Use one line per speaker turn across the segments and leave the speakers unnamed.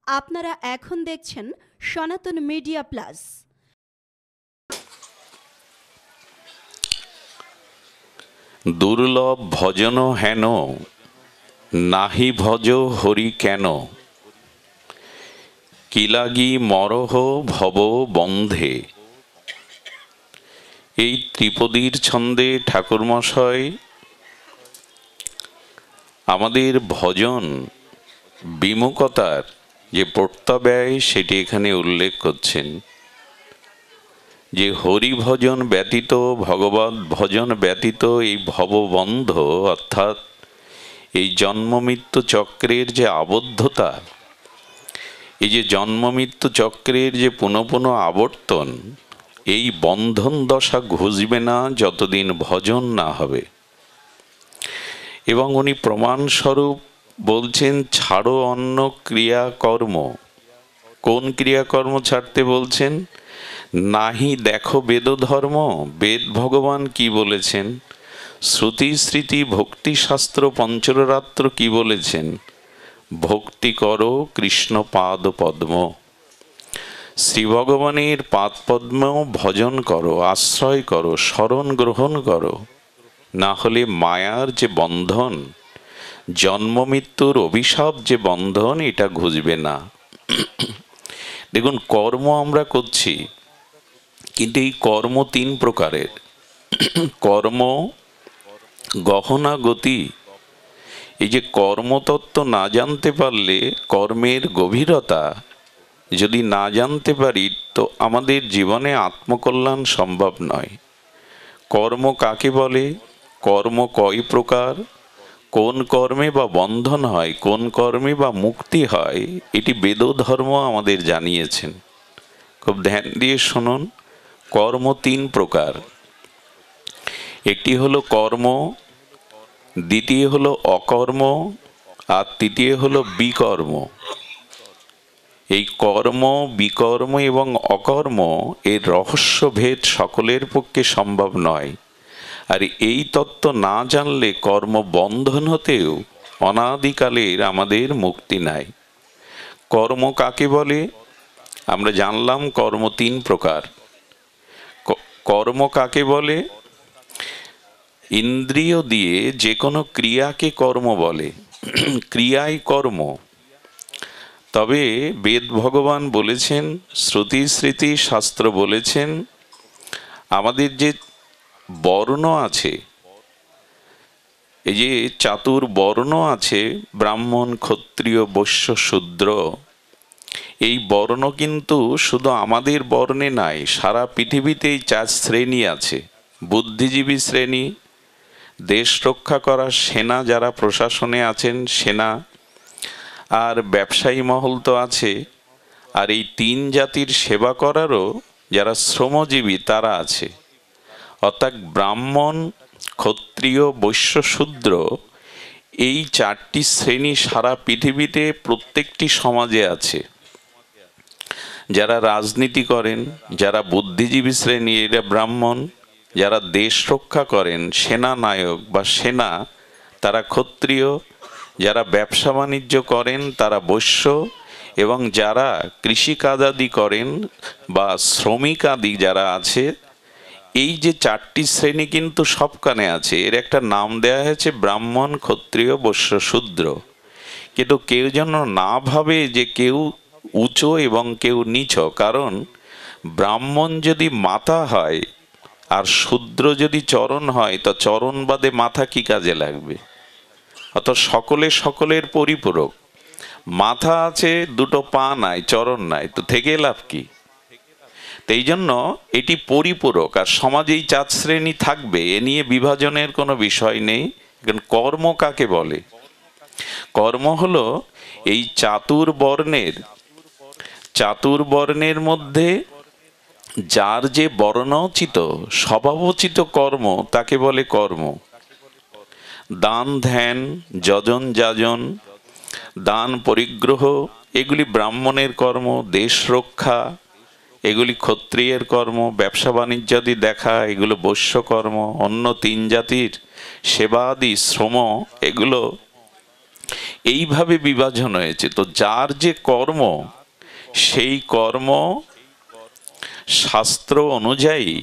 আপনারা এখন দেখছেন সনাতন মিডিয়া প্লাস।
দুর্লভ ভজন হেন, নাহি ভজ হরি কেন, কি লাগি মরহ ভব বন্ধে। এই ত্রিপদীর ছন্দে ঠাকুরমশাই আমাদের ভজন বিমুখতার যে প্রত্যাব্যয় সেটি এখানে উল্লেখ করছেন, যে হরি ভজন ব্যতীত, ভগবত ভজন ব্যতীত এই ভববন্ধ অর্থাৎ এই জন্মমৃত্যু চক্রের যে আবদ্ধতা, এই যে জন্মমৃত্যু চক্রের যে পুনঃ পুনঃ আবর্তন, এই বন্ধন দশা ঘুচবে না যতদিন ভজন না হবে। এবং উনি প্রমাণস্বরূপ বলছেন, ছাড়ো অন্য ক্রিয়াকর্ম। কোন ক্রিয়াকর্ম ছাড়তে বলছেন? নাহি দেখো বেদ ধর্ম। বেদ ভগবান কি বলেছেন? শ্রুতি স্মৃতি ভক্তি শাস্ত্র পঞ্চরাত্র কি বলেছেন? ভক্তি করো কৃষ্ণ পাদ পদ্ম। শ্রী ভগবানের পাদ পদ্ম ভজন করো, আশ্রয় করো, শরণ গ্রহণ করো, না হলে মায়ার যে বন্ধন, জন্ম মৃত্যুর অভিশাপ যে বন্ধন, এটা ঘুচবে না। দেখুন, কর্ম আমরা করছি, কিন্তু এই কর্ম তিন প্রকারের। কর্ম, গহনা, গতি। এই যে কর্মতত্ত্ব না জানতে পারলে, কর্মের গভীরতা যদি না জানতে পারি, তো আমাদের জীবনে আত্মকল্যাণ সম্ভব নয়। কর্ম কাকে বলে? কর্ম কয় প্রকার? কোন কর্মে বা বন্ধন হয়, কোন কর্মে বা মুক্তি হয়, এটি বেদ ধর্ম আমাদের জানিয়েছেন। খুব ধ্যান দিয়ে শুনুন। কর্ম তিন প্রকার। একটি হলো কর্ম, দ্বিতীয় হলো অকর্ম, আর তৃতীয় হলো বিকর্ম। এই কর্ম, বিকর্ম এবং অকর্ম এর রহস্যভেদ সকলের পক্ষে সম্ভব নয়। আর এই তত্ত্ব না জানলে কর্ম বন্ধন হতেও অনাদিকালের আমাদের মুক্তি নাই। কর্ম কাকে বলে? আমরা জানলাম কর্ম তিন প্রকার। কর্ম কাকে বলে? ইন্দ্রিয় দিয়ে যে কোনো ক্রিয়াকে কর্ম বলে। ক্রিয়াই কর্ম। তবে বেদ ভগবান বলেছেন, শ্রুতি স্মৃতি শাস্ত্র বলেছেন, আমাদের যে বর্ণ আছে, এই যে চাতুর্বর্ণ আছে, ব্রাহ্মণ, ক্ষত্রিয়, বৈশ্য, শূদ্র, এই বর্ণ কিন্তু শুধু আমাদের বর্ণে নাই, সারা পৃথিবীতেই চার শ্রেণী আছে। বুদ্ধিজীবী শ্রেণী, দেশ রক্ষা করা সেনা, যারা প্রশাসনে আছেন সেনা, আর ব্যবসায়ী মহল তো আছে, আর এই তিন জাতির সেবা করারও যারা শ্রমজীবী তারা আছে। অর্থাৎ ব্রাহ্মণ, ক্ষত্রিয়, বৈশ্য, শূদ্র, এই চারটি শ্রেণী সারা পৃথিবীতে প্রত্যেকটি সমাজে আছে। যারা রাজনীতি করেন, যারা বুদ্ধিজীবী শ্রেণী, এরা ব্রাহ্মণ। যারা দেশ রক্ষা করেন, সেনা নায়ক বা সেনা, তারা ক্ষত্রিয়। যারা ব্যবসা বাণিজ্য করেন তারা বৈশ্য। এবং যারা কৃষিকাজাদি করেন বা শ্রমিক আদি যারা আছে, এই যে চারটি শ্রেণী কিন্তু সবখানে আছে। এর একটা নাম দেয়া হয়েছে ব্রাহ্মণ, ক্ষত্রিয়, বৈশ্য, শূদ্র। কিন্তু কেউ যেন না ভাবে যে কেউ উঁচু এবং কেউ নিচ। কারণ ব্রাহ্মণ যদি মাথা হয় আর শূদ্র যদি চরণ হয়, তো চরণ বাদে মাথা কি কাজে লাগবে? অত সকলে সকলের পরিপূরক। মাথা আছে, দুটো পা নাই, চরণ নাই, তো থেকে লাভ কি? তো এই জন্য এটি পরিপূরক। আর সমাজেই চার শ্রেণী থাকবে, এ নিয়ে বিভাজনের কোনো বিষয় নেই। কর্ম কাকে বলে? কর্ম হলো এই চাতুর্বর্ণের মধ্যে যার যে বর্ণোচিত, স্বভাবোচিত কর্ম, তাকে বলে কর্ম। দান, ধ্যান, যজন, যাজন, দান, পরিগ্রহ, এগুলি ব্রাহ্মণের কর্ম। দেশ রক্ষা, এগুলি ক্ষত্রিয়ের কর্ম। ব্যবসা বাণিজ্যাদি দেখা, এগুলো বৈশ্য কর্ম। অন্য তিন জাতির সেবাদি, শ্রম, এগুলো এইভাবে বিভাজন হয়েছে। তো যার যে কর্ম, সেই কর্ম শাস্ত্র অনুযায়ী,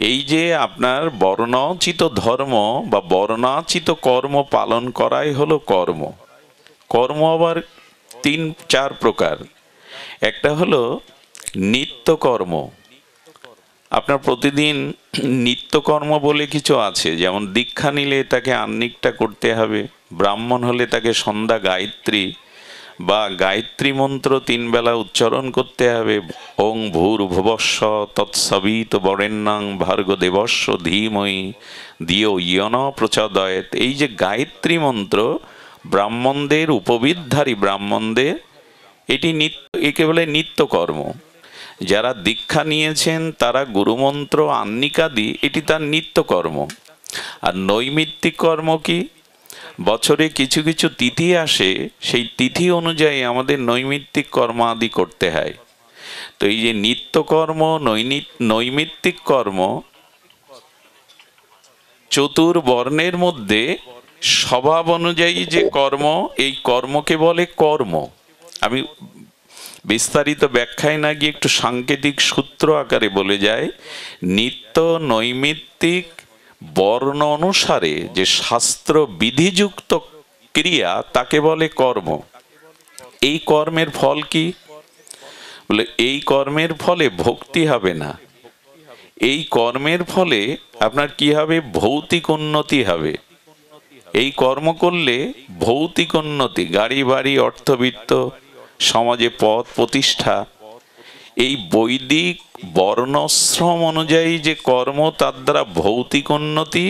এই যে আপনার বর্ণোচিত ধর্ম বা বর্ণাচিত কর্ম পালন করাই হলো কর্ম। কর্ম আবার 3-4 প্রকার। একটা হলো নিত্যকর্ম। আপনার প্রতিদিন নিত্যকর্ম বলে কিছু আছে, যেমন দীক্ষা নিলে তাকে আহ্নিকটা করতে হবে, ব্রাহ্মণ হলে তাকে সন্ধ্যা গায়ত্রী বা গায়ত্রী মন্ত্র 3 বেলা উচ্চারণ করতে হবে। ওং ভূর্ভুবস্ব তৎসবিত বরেণ্যং ভার্গো দেবস্য ধীমহি ধিয়ো ইয় ন প্রচোদয়াৎ। এই যে গায়ত্রী মন্ত্র ব্রাহ্মণদের, উপবিদধারী ব্রাহ্মণদের, এটি একে বলে নিত্যকর্ম। যারা দীক্ষা নিয়েছেন তারা গুরুমন্ত্র আহ্নিকাদি, এটি তার নিত্যকর্ম। আর নৈমিত্তিক কর্ম কি? বছরে কিছু কিছু তিথি আসে, সেই তিথি অনুযায়ী আমাদের নৈমিত্তিক কর্ম আদি করতে হয়। তো এই যে নিত্যকর্ম, নৈমিত্তিক কর্ম, চতুর্বর্ণের মধ্যে স্বভাব অনুযায়ী যে কর্ম, এই কর্মকে বলে কর্ম। আমি বিস্তারিত ব্যাখ্যায় না গিয়ে একটু সাংকেতিক সূত্র আকারে বলে যায়, নিত্য নৈমিত্তিক বর্ণ অনুসারে যে শাস্ত্র বিধিযুক্ত ক্রিয়া, তাকে বলে কর্ম। এই কর্মের ফল কি? বলে এই কর্মের ফলে ভক্তি হবে না। এই কর্মের ফলে আপনার কি হবে? ভৌতিক উন্নতি হবে। এই কর্ম করলে ভৌতিক উন্নতি, গাড়ি বাড়ি, অর্থবিত্ত, সমাজে পদ প্রতিষ্ঠা, এই বৈদিক বর্ণশ্রম অনুযায়ী যে কর্ম, তার দ্বারা ভৌতিক উন্নতি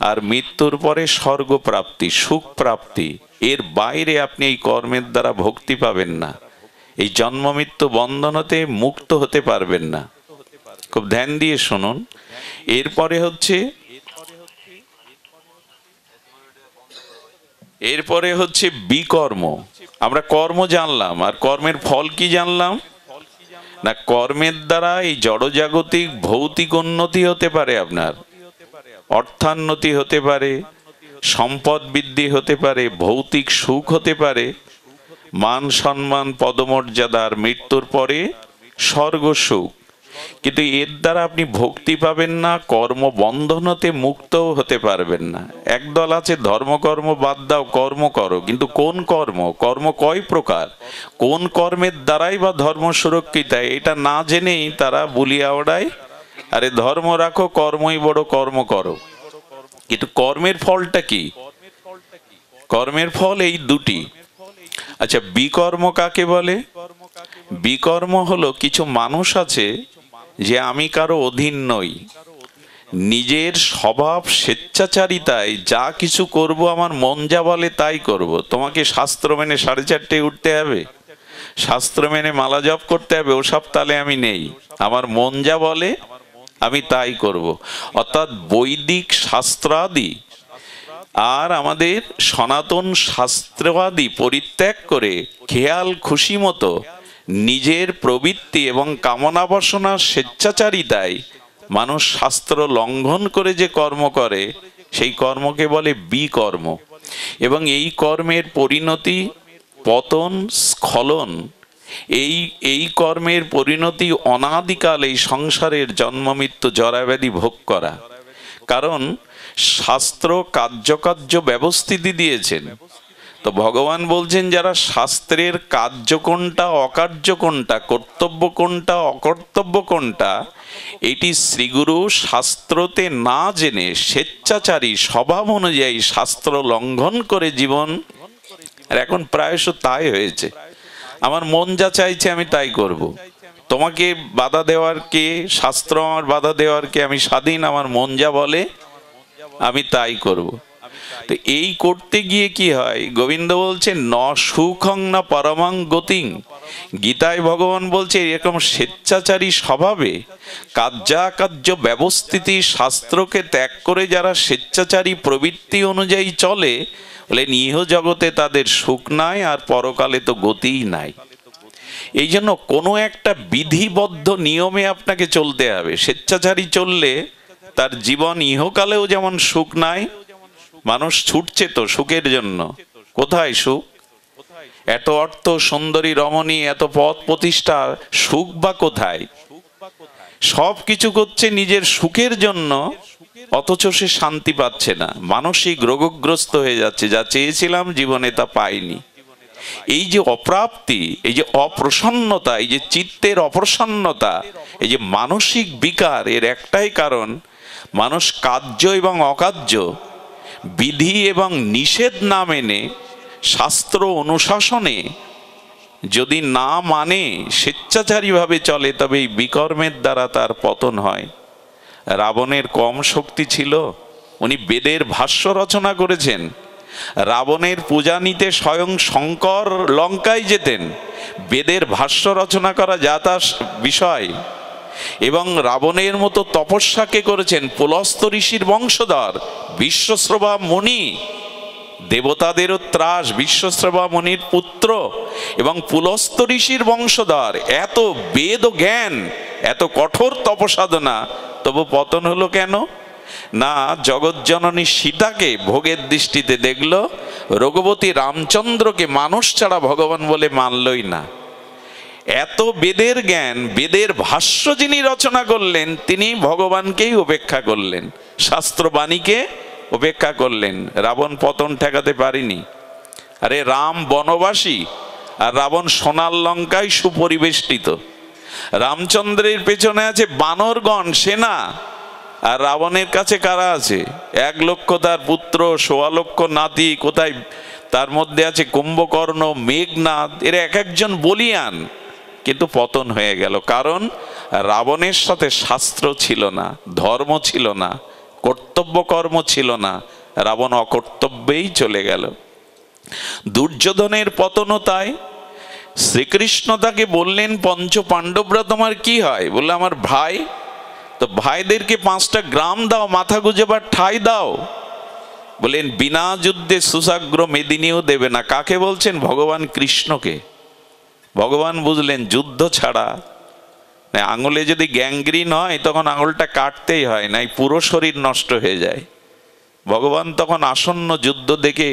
আর মৃত্যুর পরে স্বর্গ প্রাপ্তি, সুখ প্রাপ্তি। এর বাইরে আপনি এই কর্মের দ্বারা ভক্তি পাবেন না, এই জন্ম মৃত্যু বন্ধন হতে মুক্ত হতে পারবেন না। খুব ধ্যান দিয়ে শুনুন। এরপরে হচ্ছে বিকর্ম। আমরা কর্ম জানলাম, আর কর্মের ফল কি জানলাম না? কর্মের দ্বারা এই জড়জাগতিক ভৌতিক উন্নতি হতে পারে, আপনার অর্থান্নতি হতে পারে, সম্পদ বৃদ্ধি হতে পারে, ভৌতিক সুখ হতে পারে, মান সম্মান পদমর্যাদার, মৃত্যুর পরে স্বর্গ সুখ। কিন্তু এর দ্বারা আপনি ভক্তি পাবেন না, কর্ম বন্ধন হতে মুক্তও হতে পারবেন না। একদল আছে ধর্মকর্ম বাদ দাও, কর্ম করো, কিন্তু কোন কর্ম? কর্ম কয় প্রকার, কোন কর্মের দ্বারাই বা ধর্ম সুরক্ষিত, এটা না জেনেই তারা বলিয়া ওড়ায়, আরে ধর্ম রাখো, কর্মই বড়, কর্ম করো। কিন্তু কর্মের ফলটা কি? কর্মের ফল এই দুটি। আচ্ছা, বিকর্ম কাকে বলে? বিকর্ম হলো কিছু মানুষ আছে যে আমি কারো অধীন নই, নিজের স্বভাব স্বেচ্ছাচারিতায় যা কিছু করব, আমার মন যা বলে তাই করব। তোমাকে শাস্ত্র মেনে 4:30 উঠতে হবে, শাস্ত্র মেনে মালা জপ করতে হবে, ওসব তালে আমি নেই। আমার মন যা বলে আমি তাই করব। অর্থাৎ বৈদিক শাস্ত্রাদি আর আমাদের সনাতন শাস্ত্রবাদী পরিত্যাগ করে খেয়াল খুশি মতো নিজের প্রবৃত্তি এবং কামনা বাসনা স্বেচ্ছাচারিতায় মানুষ শাস্ত্র লঙ্ঘন করে যে কর্ম করে, সেই কর্মকে বলে বিকর্ম। এবং এই কর্মের পরিণতি পতন, স্খলন। এই কর্মের পরিণতি অনাদিকাল এই সংসারের জন্ম মৃত্যু জরাব্যাধি ভোগ করা। কারণ শাস্ত্র কার্যকার্য ব্যবস্থিতি দিয়েছেন। তো ভগবান বলছেন, যারা শাস্ত্রের কার্য কোনটা, অকার্য কোনটা, কর্তব্য কোনটা, অকর্তব্য কোনটা, এটি শ্রীগুরু শাস্ত্রতে না জেনে স্বেচ্ছাচারী স্বভাব অনুযায়ী শাস্ত্র লঙ্ঘন করে জীবন। আর এখন প্রায়শ তাই হয়েছে, আমার মন যা চাইছে আমি তাই করব। তোমাকে বাধা দেওয়ার কে? শাস্ত্র আমার বাধা দেওয়ার কে? আমি স্বাধীন, আমার মন যা বলে আমি তাই করব। তো এই করতে গিয়ে কি হয়? গোবিন্দ বলছে ন সুখং না পরমাং গতিং। গীতায় ভগবান বলছে, এরকম স্বেচ্ছাচারী স্বভাবে কার্যাকার্য ব্যবস্থিতি শাস্ত্রকে ত্যাগ করে যারা স্বেচ্ছাচারী প্রবৃত্তি অনুযায়ী চলে, বলে ইহ জগতে তাদের সুখ নাই, আর পরকালে তো গতিই নাই। এই জন্য কোনো একটা বিধিবদ্ধ নিয়মে আপনাকে চলতে হবে। স্বেচ্ছাচারী চললে তার জীবন ইহকালেও যেমন সুখ নাই, মানুষ ছুটছে তো সুখের জন্য, কোথায় সুখ? এত অর্থ, সুন্দরী রমণী, এত পদ প্রতিষ্ঠা, সুখ বা কোথায়? সব কিছু করছে নিজের সুখের জন্য, অথচ সে শান্তি পাচ্ছে না, মানসিক রোগগ্রস্ত হয়ে যাচ্ছে। যা চেয়েছিলাম জীবনে তা পাইনি। এই যে অপ্রাপ্তি, এই যে অপ্রসন্নতা, এই যে চিত্তের অপ্রসন্নতা, এই যে মানসিক বিকার, এর একটাই কারণ, মানুষ কার্য এবং অকার্য, বিধি এবং নিষেধ না মেনে, শাস্ত্র অনুশাসনে যদি না মানে, স্বেচ্ছাচারীভাবে চলে, তবে এই বিকর্মের দ্বারা তার পতন হয়। রাবণের কম শক্তি ছিল? উনি বেদের ভাষ্য রচনা করেছেন। রাবণের পূজা নিতে স্বয়ং শঙ্কর লঙ্কায় যেতেন। বেদের ভাষ্য রচনা করা যা তার বিষয়। এবং রাবণের মতো তপস্যাকে করেছেন পুলস্ত্য ঋষির বংশধর বিশ্বশ্রবা মুনি, দেবতাদেরও ত্রাস, বিশ্বশ্রবা মুনির পুত্র এবং পুলস্ত্য ঋষির বংশধর। এত বেদ ও জ্ঞান, এত কঠোর তপসাধনা, তবু পতন হলো কেন? না জগৎজননী সীতাকে ভোগের দৃষ্টিতে দেখল, রঘুপতি রামচন্দ্রকে মানুষ ছাড়া ভগবান বলে মানলই না। এত বেদের জ্ঞান, বেদের ভাষ্য যিনি রচনা করলেন, তিনি ভগবানকেই উপেক্ষা করলেন, শাস্ত্রবাণীকে উপেক্ষা করলেন। রাবণ পতন ঠেকাতে পারেনি। আরে রাম বনবাসী, আর রাবণ সোনার লঙ্কায় সুপরিবেষ্টিত। রামচন্দ্রের পেছনে আছে বানরগণ, সেনা, আর রাবণের কাছে কারা আছে? 1 লক্ষ তার পুত্র, 1.25 লক্ষ নাতি। কোথায়? তার মধ্যে আছে কুম্ভকর্ণ, মেঘনাদ, এরা এক একজন বলিয়ান। কিন্তু পতন হয়ে গেল, কারণ রাবণের সাথে শাস্ত্র ছিল না, ধর্ম ছিল না, কর্তব্য কর্ম ছিল না। রাবণ অকর্তব্যেই চলে গেল। দুর্যোধনের পতনও তাই। শ্রীকৃষ্ণ তাকে বললেন, পঞ্চ পাণ্ডবরা তোমার কি হয়? বললে আমার ভাই। তো ভাইদেরকে 5টা গ্রাম দাও, মাথা গুজেবার ঠাঁই দাও। বলেন বিনা যুদ্ধে সুসাগ্র মেদিনীও দেবে না। কাকে বলছেন? ভগবান কৃষ্ণকে। ভগবান বুঝলেন যুদ্ধ ছাড়া, আঙুলে যদি গ্যাংগ্রিন হয় তখন আঙুলটা কাটতেই হয়, নাই পুরো শরীর নষ্ট হয়ে যায়। ভগবান তখন আসন্ন যুদ্ধ দেখে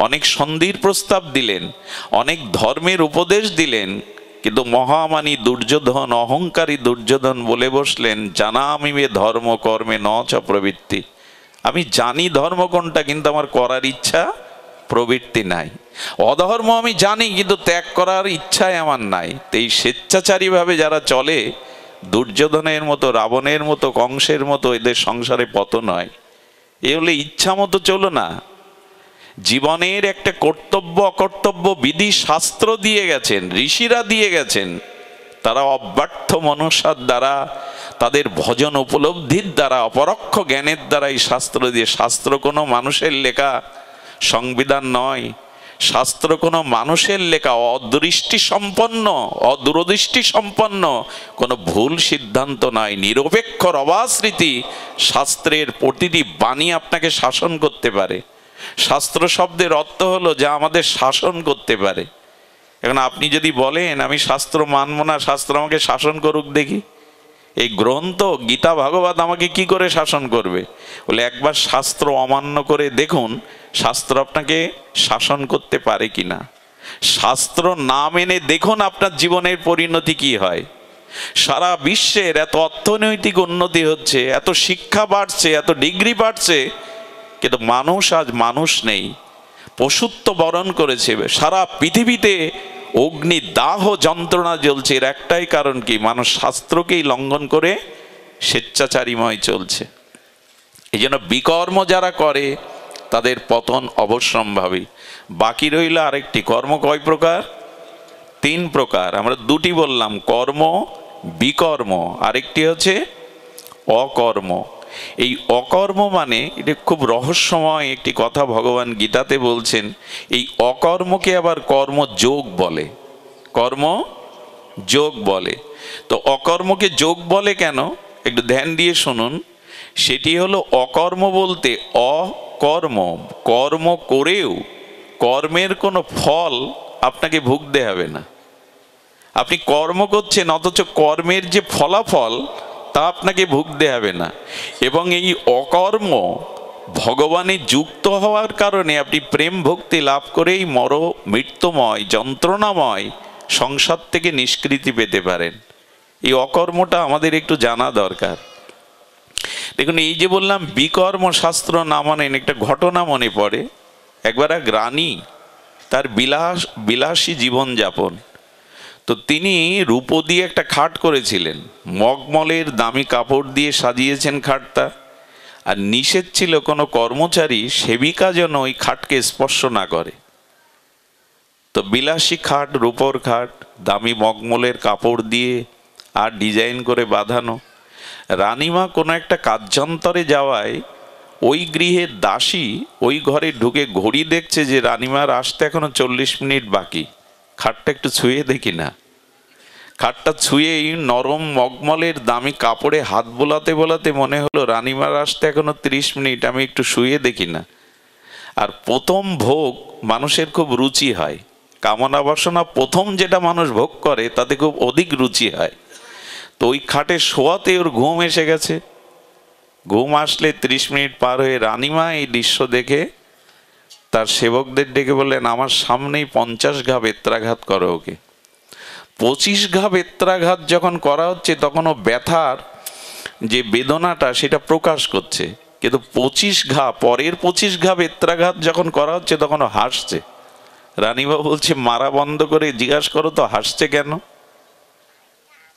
অনেক সন্ধির প্রস্তাব দিলেন, অনেক ধর্মের উপদেশ দিলেন। কিন্তু মহামানী দুর্যোধন, অহংকারী দুর্যোধন বলে বসলেন, জানামি মে ধর্ম কর্মে ন চ প্রবৃত্তি। আমি জানি ধর্ম কোনটা, কিন্তু আমার করার ইচ্ছা প্রবৃত্তি নাই। অধর্ম আমি জানি, কিন্তু ত্যাগ করার ইচ্ছাই আমার নাই। তো এই স্বেচ্ছাচারীভাবে যারা চলে, দুর্যোধনের মতো, রাবণের মতো, কংসের মতো, এদের সংসারে পতন হয়। এ হলে ইচ্ছা মতো চলো না। জীবনের একটা কর্তব্য অকর্তব্য বিধি শাস্ত্র দিয়ে গেছেন, ঋষিরা দিয়ে গেছেন। তারা অব্যর্থ মনসার দ্বারা, তাদের ভজন উপলব্ধির দ্বারা, অপরোক্ষ জ্ঞানের দ্বারা এই শাস্ত্র দিয়ে। শাস্ত্র কোনো মানুষের লেখা সংবিধান নয়। শাস্ত্র কোনো মানুষের লেখা অদৃষ্টি সম্পন্ন, অদূরদৃষ্টি সম্পন্ন কোনো ভুল সিদ্ধান্ত নয়। নিরপেক্ষ রবাস্মৃতি শাস্ত্রের প্রতিটি বাণী আপনাকে শাসন করতে পারে। শাস্ত্র শব্দের অর্থ হলো যা আমাদের শাসন করতে পারে। এখন আপনি যদি বলেন আমি শাস্ত্র মানব না, শাস্ত্র আমাকে শাসন করুক দেখি, এই গ্রন্থ গীতা ভাগবত আমাকে কি করে শাসন করবে? বলে একবার শাস্ত্র অমান্য করে দেখুন, শাস্ত্র আপনাকে শাসন করতে পারে কিনা। শাস্ত্র না মেনে দেখুন আপনার জীবনের পরিণতি কি হয়। সারা বিশ্বের এত অর্থনৈতিক উন্নতি হচ্ছে, এত শিক্ষা বাড়ছে, এত ডিগ্রি বাড়ছে, কিন্তু মানুষ আজ মানুষ নেই, পশুত্ব বরণ করেছে। সারা পৃথিবীতে অগ্নি দাহ যন্ত্রণা জ্বলছে। এর একটাই কারণ কি? মানুষ শাস্ত্রকেই লঙ্ঘন করে স্বেচ্ছাচারীময় চলছে। এই জন্য বিকর্ম যারা করে তাদের পতন অবশ্যম্ভাবী। বাকি রইল আরেকটি, কর্ম কয় প্রকার? 3 প্রকার। আমরা 2টি বললাম, কর্ম, বিকর্ম, আরেকটি হচ্ছে অকর্ম। এই অকর্ম মানে এটা খুব রহস্যময় একটি কথা ভগবান গীতাতে বলছেন। এই অকর্মকে আবার কর্মযোগ বলে, কর্মযোগ বলে। তো অকর্মকে যোগ বলে কেন? একটু ধ্যান দিয়ে শুনুন। সেটি হলো অকর্ম বলতে অকর্ম, কর্ম করেও কর্মের কোনো ফল আপনাকে ভুগতে হবে না। আপনি কর্ম করছেন অথচ কর্মের যে ফলাফল তা আপনাকে ভুগতে হবে না। এবং এই অকর্ম ভগবানে যুক্ত হওয়ার কারণে আপনি প্রেম ভক্তি লাভ করেই মৃত্যুময় যন্ত্রণাময় সংসার থেকে নিষ্কৃতি পেতে পারেন। এই অকর্মটা আমাদের একটু জানা দরকার। দেখুন, এই যে বললাম বিকর্ম শাস্ত্র না মানেন, একটা ঘটনা মনে পড়ে। একবার এক রানী, তার বিলাসী জীবনযাপন, তো তিনি রূপো দিয়ে একটা খাট করেছিলেন, মগমলের দামি কাপড় দিয়ে সাজিয়েছেন খাটটা, আর নিষেধ ছিল কোনো কর্মচারী সেবিকা যেন ওই খাটকে স্পর্শ না করে। তো বিলাসী খাট, রূপোর খাট, দামি মগমলের কাপড় দিয়ে আর ডিজাইন করে বাঁধানো। রানীমা কোনো একটা কার্যান্তরে যাওয়ায় ওই গৃহের দাসী ওই ঘরে ঢুকে ঘড়ি দেখছে যে রানীমার আসতে এখনো 40 মিনিট বাকি। খাটটা একটু ছুঁয়ে দেখি না। খাটটা ছুঁয়েই নরম মগমলের দামি কাপড়ে হাত বোলাতে বোলাতে মনে হলো রানীমার আসতে এখনো 30 মিনিট, আমি একটু শুয়ে দেখি না। আর প্রথম ভোগ মানুষের খুব রুচি হয়, কামনা বাসনা প্রথম যেটা মানুষ ভোগ করে তাতে খুব অধিক রুচি হয়। তো ওই খাটে শোয়াতে ওর ঘুম এসে গেছে। ঘুম আসলে 30 মিনিট পার হয়ে রানীমা এই দৃশ্য দেখে তার সেবকদের ডেকে বললেন, আমার সামনেই 50 ঘা বেত্রাঘাত করো ওকে। 25 ঘা বেত্রাঘাত যখন করা হচ্ছে তখন ও ব্যথার যে বেদনাটা সেটা প্রকাশ করছে, কিন্তু 25 ঘা পরের 25 ঘা বেত্রাঘাত যখন করা হচ্ছে তখন ও হাসছে। রানীমা বলছে, মারা বন্ধ করে জিজ্ঞাসা করো তো হাসছে কেন?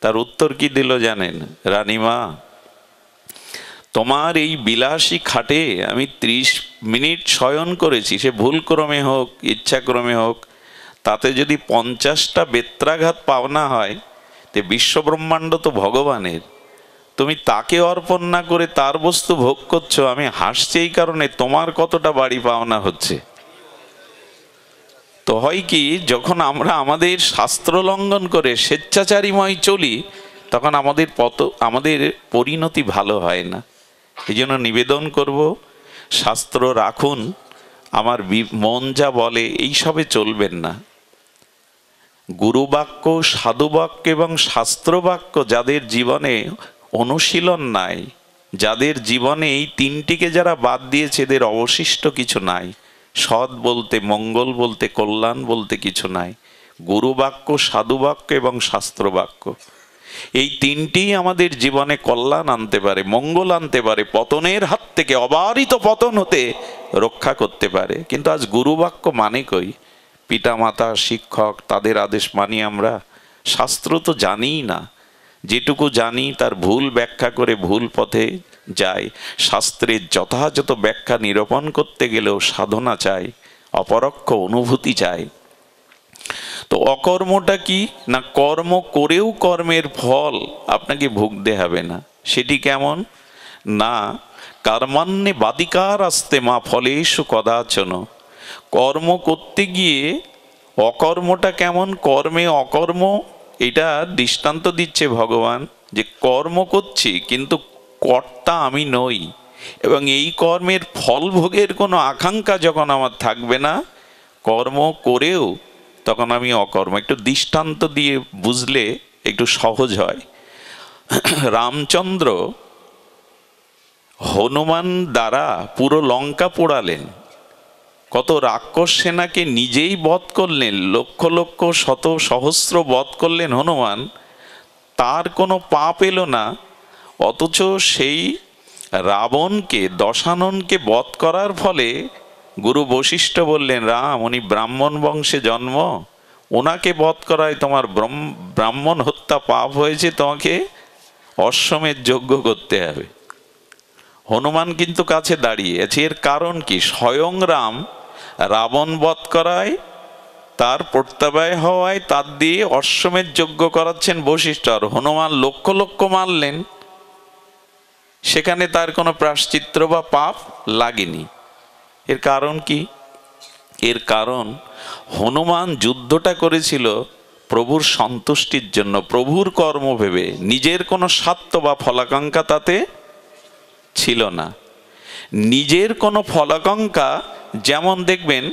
তার উত্তর কি দিল জানেন? রানীমা, তোমার এই বিলাসী খাটে আমি 30 মিনিট শয়ন করেছি, সে ভুলক্রমে হোক ইচ্ছাক্রমে হোক, তাতে যদি 50টা বেত্রাঘাত পাওনা হয়, তে বিশ্বব্রহ্মাণ্ড তো ভগবানের, তুমি তাকে অর্পণ না করে তার বস্তু ভোগ করছো। আমি হাসছি এই কারণে তোমার কতটা বাড়ি পাওনা হচ্ছে। তো হয় কি, যখন আমরা আমাদের শাস্ত্র লঙ্ঘন করে স্বেচ্ছাচারীময় চলি তখন আমাদের পরিণতি ভালো হয় না। এই জন্য নিবেদন করব, শাস্ত্র রাখুন, আমার মন যা বলে এইসবে চলবেন না। গুরুবাক্য, সাধুবাক্য এবং শাস্ত্রবাক্য যাদের জীবনে অনুশীলন নাই, যাদের জীবনে এই তিনটিকে যারা বাদ দিয়েছে, এদের অবশিষ্ট কিছু নাই। সৎ বলতে, মঙ্গল বলতে, কল্যাণ বলতে কিছু নাই। গুরুবাক্য, সাধুবাক্য এবং শাস্ত্রবাক্য, এই তিনটিই আমাদের জীবনে কল্যাণ আনতে পারে, মঙ্গল আনতে পারে, পতনের হাত থেকে, অবারিত পতন হতে রক্ষা করতে পারে। কিন্তু আজ গুরুবাক্য মানে কই? পিতামাতা, শিক্ষক, তাদের আদেশ মানি আমরা? শাস্ত্র তো জানিই না। যেটুকু জানি তার ভুল ব্যাখ্যা করে ভুল পথে যায়। শাস্ত্রের যথাযথ ব্যাখ্যা নিরূপণ করতে গেলেও সাধনা চাই, অপরোক্ষ অনুভূতি চাই। তো অকর্মটা কি না, কর্ম করেও কর্মের ফল আপনাকে ভুগতে হবে না। সেটি কেমন না, কর্মান্নে বাদিকার আসতে মা ফলেষু কদাচন। কর্ম করতে গিয়ে অকর্মটা কেমন, কর্মে অকর্ম, এটা দৃষ্টান্ত দিচ্ছে ভগবান, যে কর্ম করছি কিন্তু কর্তা আমি নই, এবং এই কর্মের ফল ভোগের কোনো আকাঙ্ক্ষা যখন আমার থাকবে না, কর্ম করেও তখন আমি অকর্ম। একটু দৃষ্টান্ত দিয়ে বুঝলে একটু সহজ হয়। রামচন্দ্র হনুমান দ্বারা পুরো লঙ্কা পোড়ালেন, কত রাক্ষস সেনাকে নিজেই বধ করলেন, লক্ষ লক্ষ শত সহস্র বধ করলেন হনুমান, তার কোনো পাপ এলো না। অথচ সেই রাবণকে, দশাননকে বধ করার ফলে গুরু বশিষ্ঠ বললেন, রাম উনি ব্রাহ্মণ বংশে জন্ম, ওনাকে বধ করায় তোমার ব্রাহ্মণ হত্যা পাপ হয়েছে, তোমাকে অশ্বমেধ যজ্ঞ করতে হবে। হনুমান কিন্তু কাছে দাঁড়িয়ে আছে। এর কারণ কি? স্বয়ং রাম রাবণ বধ করায়, তার প্রত্যাবায় হওয়ায় তার দিয়ে অশ্বমেধ যজ্ঞ করাচ্ছেন বশিষ্ঠ, আর হনুমান লক্ষ লক্ষ মারলেন, সেখানে তার কোনো প্রায়শ্চিত্ত বা পাপ লাগেনি। এর কারণ কি? এর কারণ হনুমান যুদ্ধটা করেছিল প্রভুর সন্তুষ্টির জন্য, প্রভুর কর্ম ভেবে, নিজের কোনো স্বার্থ বা ফলাকাঙ্ক্ষা তাতে ছিল না। নিজের কোনো ফলাকাঙ্ক্ষা, যেমন দেখবেন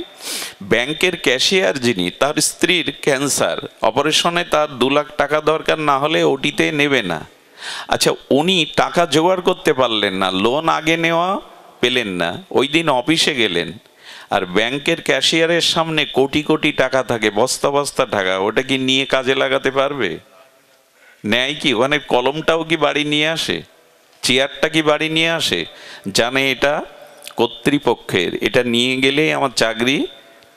ব্যাংকের ক্যাশিয়ার যিনি, তার স্ত্রীর ক্যান্সার, অপারেশনে তার 2 লাখ টাকা দরকার, না হলে ওটিতে নেবে না। আচ্ছা, উনি টাকা জোগাড় করতে পারলেন না, লোন আগে নেওয়া, পেলেন না, ওই দিন অফিসে গেলেন, আর ব্যাংকের ক্যাশিয়ারের সামনে কোটি কোটি টাকা থাকে, বস্তা বস্তা টাকা, ওটা কি নিয়ে কাজে লাগাতে পারবে? নেয় কি? ওখানে কলমটাও কি বাড়ি নিয়ে আসে? চেয়ারটা কি বাড়ি নিয়ে আসে? জানে এটা কর্তৃপক্ষের, এটা নিয়ে গেলেই আমার চাকরি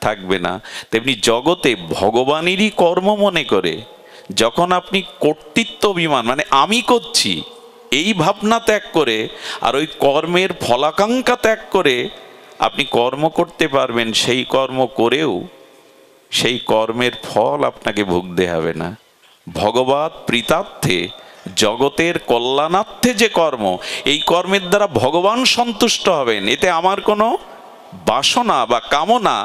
থাকবে না। তেমনি জগতে ভগবানেরই কর্ম মনে করে যখন আপনি কর্তৃত্ব অভিমান, মানে আমি করছি এই ভাবনা ত্যাগ করে, আর ওই কর্মের ফলাকাঙ্ক্ষা ত্যাগ করে আপনি কর্ম করতে পারবেন, সেই কর্ম করেও সেই কর্মের ফল আপনাকে ভুগতে হবে না। ভগবৎ প্রীতার্থে, জগতের কল্যাণার্থে যে কর্ম, এই কর্মের দ্বারা ভগবান সন্তুষ্ট হবেন, এতে আমার কোনো বাসনা বা কামনা,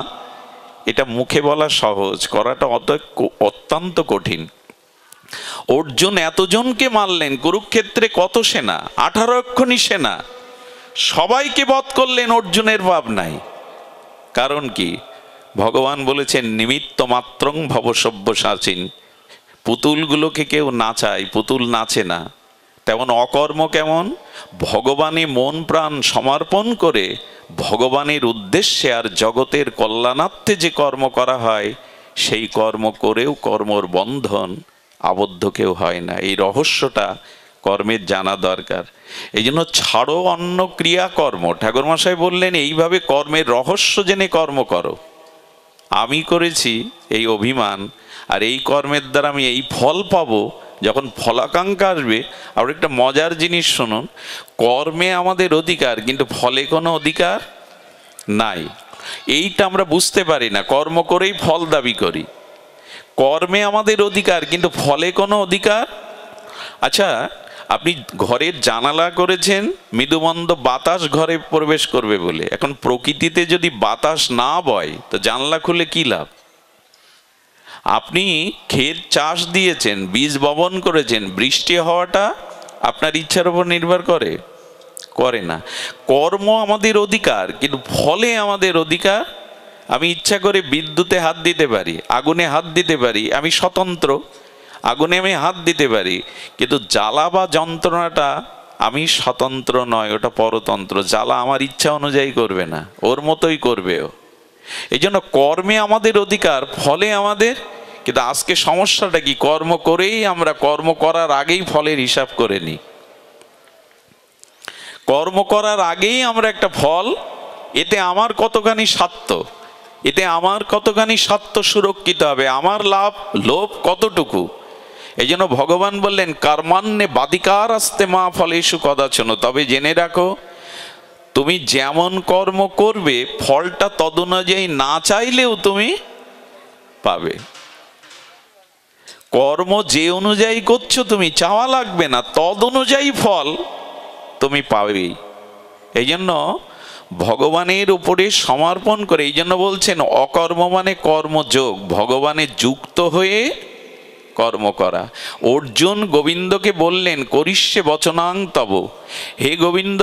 এটা মুখে বলা সহজ, করাটা অত্যন্ত কঠিন। অর্জুন এতজনকে মারলেন, কুরুক্ষেত্রে কত সেনা, 18 অক্ষণী সেনা, সবাইকে বধ করলেন, অর্জুনের ভাব নাই। কারণ কি? ভগবান বলেছেন নিমিত্ত মাত্রং ভব সব্যসাচিন। পুতুলগুলোকে কেউ নাচায়, পুতুল নাচে না। তেমন অকর্ম কেমন? ভগবানে মন প্রাণ সমর্পণ করে ভগবানের উদ্দেশ্যে আর জগতের কল্যাণার্থে যে কর্ম করা হয়, সেই কর্ম করেও কর্মর বন্ধন আবদ্ধ কেউ হয় না। এই রহস্যটা কর্মের জানা দরকার। এই জন্য ছাড়ো অন্য ক্রিয়াকর্ম। ঠাকুরমশাই বললেন এইভাবে কর্মের রহস্য জেনে কর্ম করো। আমি করেছি এই অভিমান, আর এই কর্মের দ্বারা আমি এই ফল পাবো, যখন ফলাকাঙ্ক্ষা আসবে। আর একটা মজার জিনিস শুনুন, কর্মে আমাদের অধিকার, কিন্তু ফলে কোনো অধিকার নাই। এইটা আমরা বুঝতে পারি না, কর্ম করেই ফল দাবি করি। কর্মে আমাদের অধিকার, কিন্তু ফলে কোনো অধিকার। আচ্ছা, আপনি ঘরের জানালা করেছেন মৃদুমন্দ বাতাস ঘরে প্রবেশ করবে বলে, এখন প্রকৃতিতে যদি বাতাস না বয় তো জানলা খুলে কি লাভ? আপনি ক্ষেত চাষ দিয়েছেন, বীজ বপন করেছেন, বৃষ্টি হওয়াটা আপনার ইচ্ছার উপর নির্ভর করে? করে না। কর্ম আমাদের অধিকার, কিন্তু ফলে আমাদের অধিকার। আমি ইচ্ছা করে বিদ্যুতে হাত দিতে পারি, আগুনে হাত দিতে পারি, আমি স্বতন্ত্র। আগুনে আমি হাত দিতে পারি, কিন্তু জ্বালা বা যন্ত্রণাটা আমি স্বতন্ত্র নয়, ওটা পরতন্ত্র। জ্বালা আমার ইচ্ছা অনুযায়ী করবে না, ওর মতোই করবে ও। এই জন্য কর্মে আমাদের অধিকার, ফলে আমাদের। কিন্তু আজকে সমস্যাটা কি? কর্ম করেই আমরা, কর্ম করার আগেই ফলের হিসাব করে নিই। কর্ম করার আগেই আমরা একটা ফল, এতে আমার কতখানি স্বার্থ, এতে আমার কতখানি স্বার্থ সুরক্ষিত হবে, আমার লাভ লোভ কতটুকু। এই জন্য ভগবান বললেন কর্মান্নে বাদিকার আসতে মা ফলেষু কদাচন। তবে জেনে রাখো, তুমি যেমন কর্ম করবে ফলটা তদ অনুযায়ী না চাইলেও তুমি পাবে। কর্ম যে অনুযায়ী করছো তুমি, চাওয়া লাগবে না, তদ অনুযায়ী ফল তুমি পাবেই। এই জন্য ভগবানের উপরে সমর্পণ করে, এই জন্য বলছেন অকর্ম মানে কর্মযোগ, ভগবানের যুক্ত হয়ে কর্ম করা। অর্জুন গোবিন্দকে বললেন করিষ্যে বচনাং তব, হে গোবিন্দ,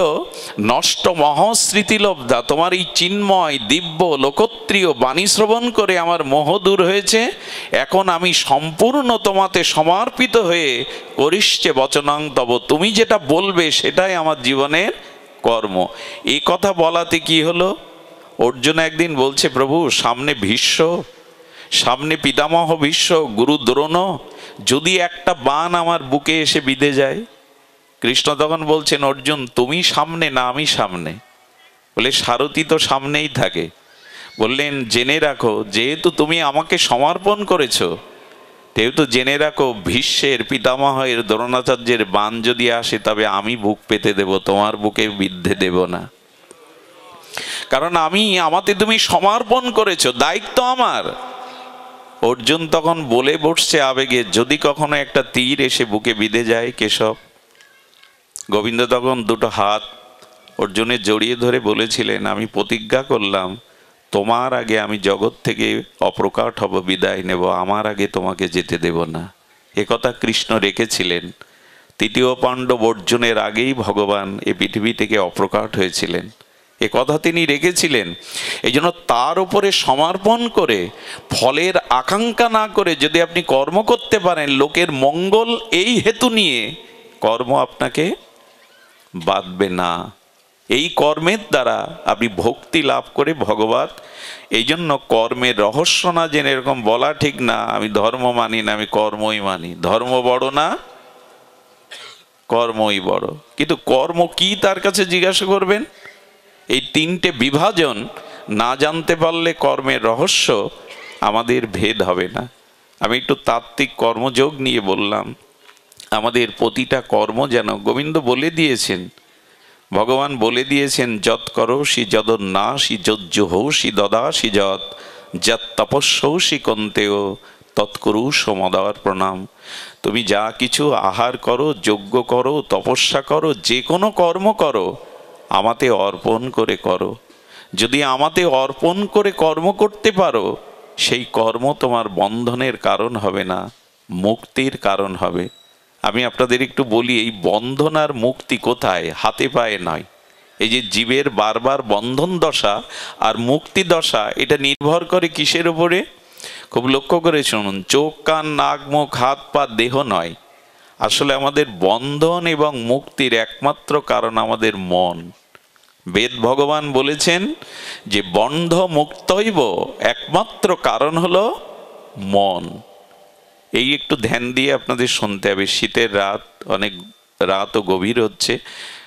নষ্ট মহস্মৃতিলব্ধা, তোমার এই চিন্ময় দিব্য লোকত্রিয় বাণী শ্রবণ করে আমার মোহ দূর হয়েছে। এখন আমি সম্পূর্ণ তোমাতে সমর্পিত হয়ে করিষ্যে বচনাং তব, তুমি যেটা বলবে সেটাই আমার জীবনের কর্ম। এই কথা বলাতে কি হলো? অর্জুন একদিন বলছে, প্রভু সামনে ভীষ্ম, সামনে পিতামহ ভীষ্ম, গুরু দ্রোণ, যদি একটা বাণ আমার বুকে এসে বিঁধে যায়। কৃষ্ণ তখন বলছেন, অর্জুন তুমি সামনে না আমি সামনে? বলে সারথি তো সামনেই থাকে। বললেন জেনে রাখো, যেহেতু তুমি আমাকে সমর্পণ করেছো, যেহেতু জেনে রাখো ভীষ্মের, পিতামহের, দ্রোণাচার্যের বাণ যদি আসে তবে আমি বুক পেতে দেব, তোমার বুকে বিদ্ধে দেব না। কারণ আমাতে তুমি সমর্পণ করেছো, দায়িত্ব আমার। অর্জুন তখন বলে বসছে আবেগে, যদি কখনো একটা তীর এসে বুকে বিঁধে যায় কেশব। গোবিন্দ তখন দুটো হাত অর্জুনের জড়িয়ে ধরে বলেছিলেন, আমি প্রতিজ্ঞা করলাম তোমার আগে আমি জগৎ থেকে অপ্রকাট হব, বিদায় নেব, আমার আগে তোমাকে যেতে দেব না। একথা কৃষ্ণ রেখেছিলেন। তৃতীয় পাণ্ডব অর্জুনের আগেই ভগবান এ পৃথিবী থেকে অপ্রকাট হয়েছিলেন, এ কথা তিনি রেখেছিলেন। এই জন্য তার উপরে সমর্পণ করে ফলের আকাঙ্ক্ষা না করে যদি আপনি কর্ম করতে পারেন লোকের মঙ্গল এই হেতু নিয়ে, কর্ম আপনাকে বাঁধবে না। এই কর্মের দ্বারা আপনি ভক্তি লাভ করে ভগবান। এই জন্য কর্মের রহস্য না জেনে এরকম বলা ঠিক না, আমি ধর্ম মানি না, আমি কর্মই মানি। ধর্ম বড় না, কর্মই বড়। কিন্তু কর্ম কি তার কাছে জিজ্ঞাসা করবেন। এই তিনটে বিভাজন না জানতে পারলে কর্মের রহস্য আমাদের ভেদ হবে না। আমি একটু তাত্ত্বিক কর্মযোগ নিয়ে বললাম। আমাদের প্রতিটা কর্ম যেন গোবিন্দ বলে দিয়েছেন, ভগবান বলে দিয়েছেন, যৎ করোষি যদন্নাসি যজ্জুহৌষি দদাসি যৎ যৎ তপস্যৌষি কন্তেয় তৎকুরুষ মদার প্রণাম। তুমি যা কিছু আহার করো, যজ্ঞ করো, তপস্যা করো, যে কোনো কর্ম করো, আমাতে অর্পণ করে করো। যদি আমাতে অর্পণ করে কর্ম করতে পারো, সেই কর্ম তোমার বন্ধনের কারণ হবে না, মুক্তির কারণ হবে। আমি আপনাদের একটু বলি, এই বন্ধন আর মুক্তি কোথায়? হাতে পায়ে নয়। এই যে জীবের বারবার বন্ধন দশা আর মুক্তি দশা, এটা নির্ভর করে কিসের উপরে? খুব লক্ষ্য করে শুনুন, চোখ কান নাক মুখ হাত পা দেহ নয়। আসলে আমাদের বন্ধন এবং মুক্তির একমাত্র কারণ আমাদের মন। বেদ ভগবান বলেছেন যে বন্ধ মুক্তইব, একমাত্র কারণ হলো মন। এই একটু ধ্যান দিয়ে আপনাদের শুনতে হবে। শীতের রাত, অনেক রাত ও গভীর হচ্ছে।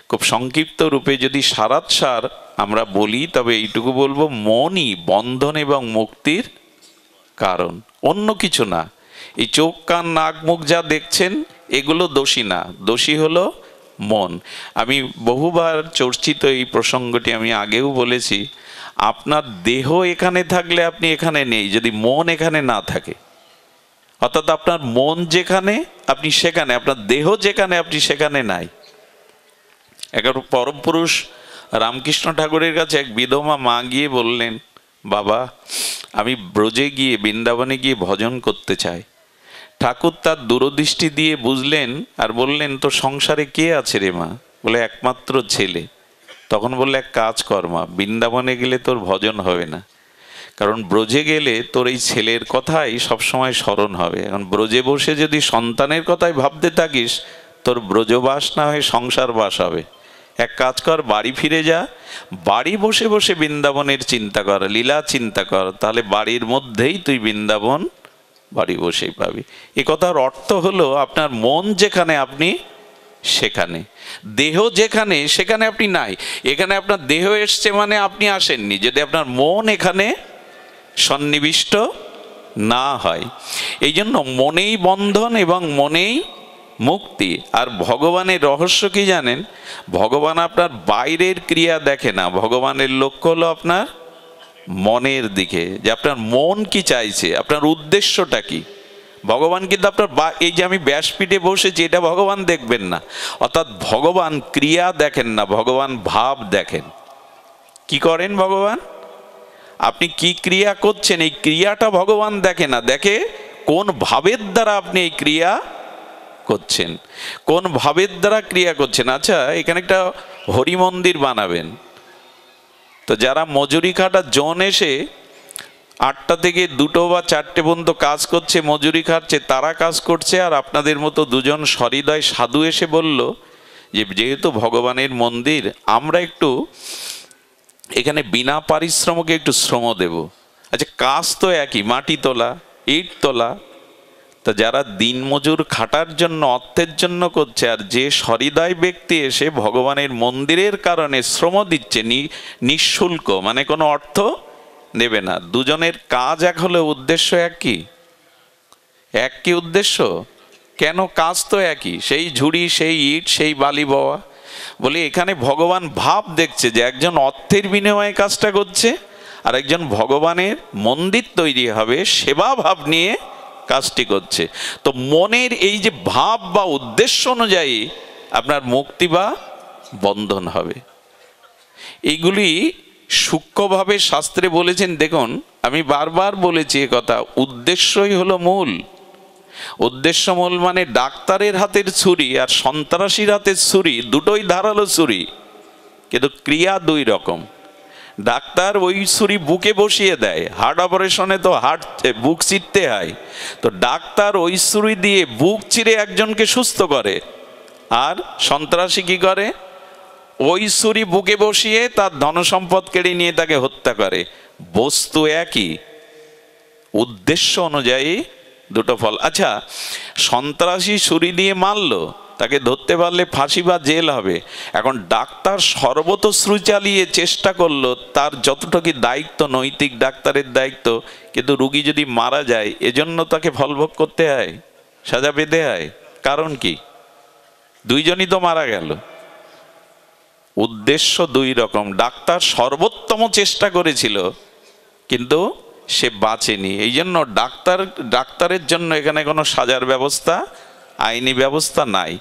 খুব সংক্ষিপ্ত রূপে যদি সারাৎসার আমরা বলি, তবে এইটুকু বলবো, মনই বন্ধন এবং মুক্তির কারণ, অন্য কিছু না। এই চোখ কান নাক মুখ যা দেখছেন, এগুলো দোষী না, দোষী হলো মন। আমি বহুবার চর্চিত এই প্রসঙ্গটি আমি আগেও বলেছি, আপনার দেহ এখানে থাকলে আপনি এখানে নেই, যদি মন এখানে না থাকে। অর্থাৎ আপনার মন যেখানে আপনি সেখানে, আপনার দেহ যেখানে আপনি সেখানে নাই। একবার পরম পুরুষ রামকৃষ্ণ ঠাকুরের কাছে এক বিধবা মা গিয়ে বললেন, বাবা আমি ব্রজে গিয়ে, বৃন্দাবনে গিয়ে ভজন করতে চাই। ঠাকুর তার দূরদৃষ্টি দিয়ে বুঝলেন আর বললেন, তোর সংসারে কে আছে রে মা? বলে, একমাত্র ছেলে। তখন বললে, এক কাজ কর মা, বৃন্দাবনে গেলে তোর ভজন হবে না, কারণ ব্রজে গেলে তোর এই ছেলের কথাই সবসময় স্মরণ হবে। এখন ব্রজে বসে যদি সন্তানের কথাই ভাবতে থাকিস, তোর ব্রজবাস না হয়ে সংসার বাস হবে। এক কাজ কর, বাড়ি ফিরে যা, বাড়ি বসে বসে বৃন্দাবনের চিন্তা কর, লীলা চিন্তা কর, তাহলে বাড়ির মধ্যেই তুই বৃন্দাবন বাড়ি বসেই পাবি। এ কথার অর্থ হলো, আপনার মন যেখানে আপনি সেখানে, দেহ যেখানে সেখানে আপনি নাই। এখানে আপনার দেহ এসছে মানে আপনি আসেননি, যদি আপনার মন এখানে সন্নিবিষ্ট না হয়। এই জন্য মনেই বন্ধন এবং মনেই মুক্তি। আর ভগবানের রহস্য কি জানেন? ভগবান আপনার বাইরের ক্রিয়া দেখে না, ভগবানের লক্ষ্য হলো আপনার মনের দিকে, যে আপনার মন কি চাইছে, আপনার উদ্দেশ্যটা কি। ভগবান কিন্তু আপনার এই যে আমি ব্যাসপীঠে বসেছি, এটা ভগবান দেখবেন না। অর্থাৎ ভগবান ক্রিয়া দেখেন না, ভগবান ভাব দেখেন। কি করেন ভগবান? আপনি কি ক্রিয়া করছেন, এই ক্রিয়াটা ভগবান দেখে না, দেখে কোন ভাবের দ্বারা আপনি এই ক্রিয়া করছেন, কোন ভাবের দ্বারা ক্রিয়া করছেন। আচ্ছা, এখানে একটা হরি মন্দির বানাবেন, তো যারা মজুরি খাটা জন এসে 8টা থেকে 2টো বা 4টে পর্যন্ত কাজ করছে, মজুরি খাটছে, তারা কাজ করছে, আর আপনাদের মতো দুজন সহৃদয় সাধু এসে বলল যে যেহেতু ভগবানের মন্দির, আমরা একটু এখানে বিনা পারিশ্রমিকে একটু শ্রম দেব। আচ্ছা, কাজ তো একই, মাটি তোলা, ইট তোলা। তা যারা দিনমজুর খাটার জন্য, অর্থের জন্য করছে, আর যে সহৃদয় ব্যক্তি এসে ভগবানের মন্দিরের কারণে শ্রম দিচ্ছে নিঃশুল্ক, মানে কোনো অর্থ নেবে না, দুজনের কাজ এক হলে উদ্দেশ্য একই। একই উদ্দেশ্য কেন? কাজ তো একই, সেই ঝুড়ি, সেই ইট, সেই বালি বওয়া। বলি এখানে ভগবান ভাব দেখছে যে একজন অর্থের বিনিময়ে কাজটা করছে, আর একজন ভগবানের মন্দির তৈরি হবে সেবা ভাব নিয়ে কাজটি করছে। তো মনের এই যে ভাব বা উদ্দেশ্য অনুযায়ী আপনার মুক্তি বা বন্ধন হবে। এইগুলি সূক্ষ্মভাবে শাস্ত্রে বলেছেন। দেখুন, আমি বারবার বলেছি এ কথা, উদ্দেশ্যই হলো মূল। উদ্দেশ্য মূল মানে ডাক্তারের হাতের ছুরি আর সন্ত্রাসীর হাতের ছুরি দুটোই ধারালো ছুরি, কিন্তু ক্রিয়া দুই রকম। ডাক্তার ওই ছুরি বুকে বসিয়ে দেয়, হার্ট অপারেশনে তো বুক চিরতে হয়, তো ডাক্তার ওই ছুরি দিয়ে বুক চিরে একজনকে সুস্থ করে। আর সন্ত্রাসী কি করে? ওই ছুরি বুকে বসিয়ে তার ধনসম্পদ কেড়ে নিয়ে তাকে হত্যা করে। বস্তু একই, উদ্দেশ্য অনুযায়ী দুটো ফল। আচ্ছা, সন্ত্রাসী ছুরি দিয়ে মারলো, তাকে ধরতে পারলে ফাঁসি বা জেল হবে। এখন ডাক্তার সর্বতশ্রু চালিয়ে চেষ্টা করলো, তার যতটুকু দায়িত্ব, নৈতিক ডাক্তারের দায়িত্ব, কিন্তু রুগী যদি মারা যায় এজন্য তাকে ফলভোগ করতে হয়, সাজা পেতে হয়। কারণ কি? দুইজনই তো মারা গেল। উদ্দেশ্য দুই রকম। ডাক্তার সর্বোত্তম চেষ্টা করেছিল কিন্তু সে বাঁচেনি। এই জন্য ডাক্তারের জন্য এখানে কোনো সাজার ব্যবস্থা, আইনি ব্যবস্থা নাই।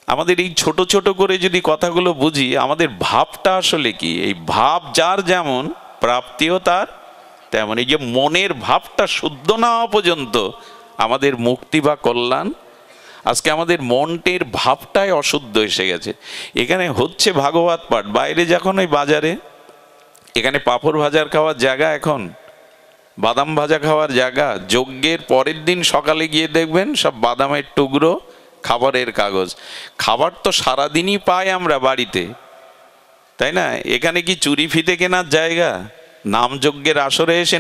আমাদের এই ছোট ছোট করে যদি কথাগুলো বুঝি, আমাদের ভাবটা আসলে কি, এই ভাব যার যেমন প্রাপ্তিও তার তেমন। এই যে মনের ভাবটা শুদ্ধ না হওয়া পর্যন্ত আমাদের মুক্তি বা কল্যাণ। আজকে আমাদের মনটির ভাবটাই অশুদ্ধ এসে গেছে। এখানে হচ্ছে ভাগবত পাঠ, বাইরে যখন ওই বাজারে, এখানে পাঁপড় ভাজার খাওয়ার জায়গা, এখন বাদাম ভাজা খাওয়ার জায়গা। যজ্ঞের পরের দিন সকালে গিয়ে দেখবেন সব বাদামের টুকরো, খাবারের কাগজ। খাবার তো সারাদিনই পাই আমরা বাড়িতে, তাই না? এখানে কি চুরি ফিতে কেনার জায়গা? নামযজ্ঞের আসরে এসে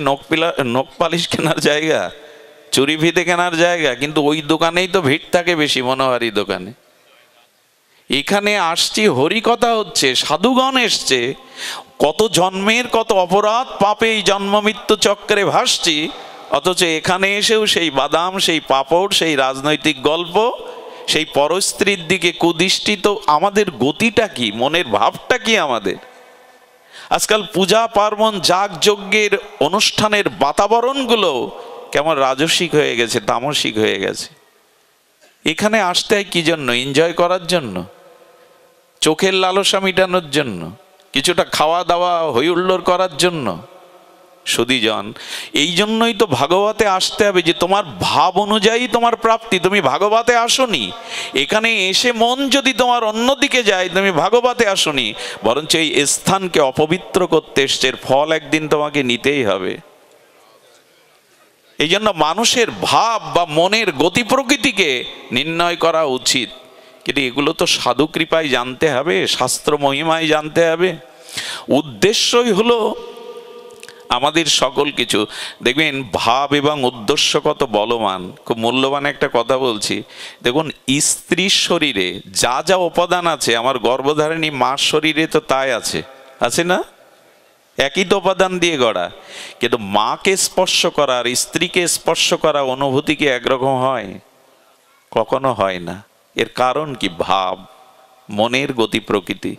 নখ পালিশ কেনার জায়গা? চুরি ফিতে কেনার জায়গা? কিন্তু ওই দোকানেই তো ভিড় থাকে বেশি, মনোহারি দোকানে। এখানে আসছি, হরিকথা হচ্ছে, সাধুগণ এসছে, কত জন্মের কত অপরাধ পাপে এই জন্ম মৃত্যু চক্রে ভাসছি, অথচ এখানে এসেও সেই বাদাম, সেই পাঁপড়, সেই রাজনৈতিক গল্প, সেই পরস্ত্রীর দিকে কুদৃষ্টি। তো আমাদের গতিটা কি, মনের ভাবটা কি আমাদের? আজকাল পূজা পার্বণ, যাগযজ্ঞের অনুষ্ঠানের বাতাবরণগুলো কেমন রাজসিক হয়ে গেছে, তামসিক হয়ে গেছে। এখানে আসতে হয় কি জন্য? এনজয় করার জন্য, চোখের লালসা মেটানোর জন্য, কিছুটা খাওয়া দাওয়া হইহুল্লোড় করার জন্য। সুধীজন, এই জন্যই তো ভাগবতে আসতে হবে, যে তোমার ভাব অনুযায়ী তোমার প্রাপ্তি। তুমি ভাগবতে আসনি, এখানে এসে মন যদি তোমার অন্যদিকে যায়, তুমি ভাগবতে আসনি, বরঞ্চ এই স্থানকে অপবিত্র করতে এসছে। এর ফল একদিন তোমাকে নিতেই হবে। এই জন্য মানুষের ভাব বা মনের গতি প্রকৃতিকে নির্ণয় করা উচিত। কিন্তু এগুলো তো সাধু কৃপায় জানতে হবে, শাস্ত্র মহিমায় জানতে হবে। উদ্দেশ্যই হলো আমাদের সকল কিছু। দেখবেন ভাব এবং উদ্দেশ্য কত বলবান। খুব মূল্যবান একটা কথা বলছি। দেখুন, স্ত্রীর শরীরে যা যা উপাদান আছে, আমার গর্ভধারিণী মার শরীরে তো তাই আছে, আছে না? একই তো উপাদান দিয়ে গড়া। কিন্তু মাকে স্পর্শ করা আর স্ত্রীকে স্পর্শ করা অনুভূতি কি একরকম হয়? কখনো হয় না। এর কারণ কি? ভাব, মনের গতি প্রকৃতি।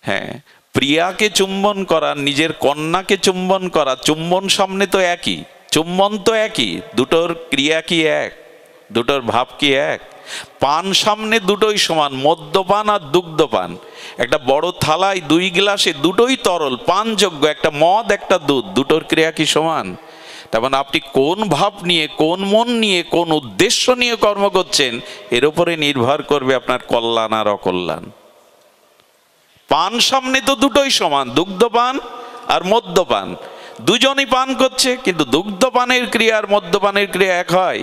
হ্যাঁ, প্রিয়াকে চুম্বন করা, নিজের কন্যাকে চুম্বন করা, চুম্বন সামনে তো একই, চুম্বন তো একই, দুটোর ক্রিয়া কি এক? দুটোর ভাব কি এক? পান সামনে দুটোই সমান, মদ্যপান আর দুগ্ধপান। একটা বড় থালায় 2 গ্লাসে দুটোই তরল, পানযোগ্য, একটা মদ একটা দুধ, দুটোর ক্রিয়া কি সমান? তার মানে আপনি কোন ভাব নিয়ে, কোন মন নিয়ে, কোন উদ্দেশ্য নিয়ে কর্ম করছেন, এর উপরে নির্ভর করবে আপনার কল্যাণ আর অকল্যাণ। পান সামনে তো দুটোই সমান, দুগ্ধপান আর মদ্যপান, দুজনই পান করছে, কিন্তু দুগ্ধপানের ক্রিয়া আর মদ্যপানের ক্রিয়া এক হয়?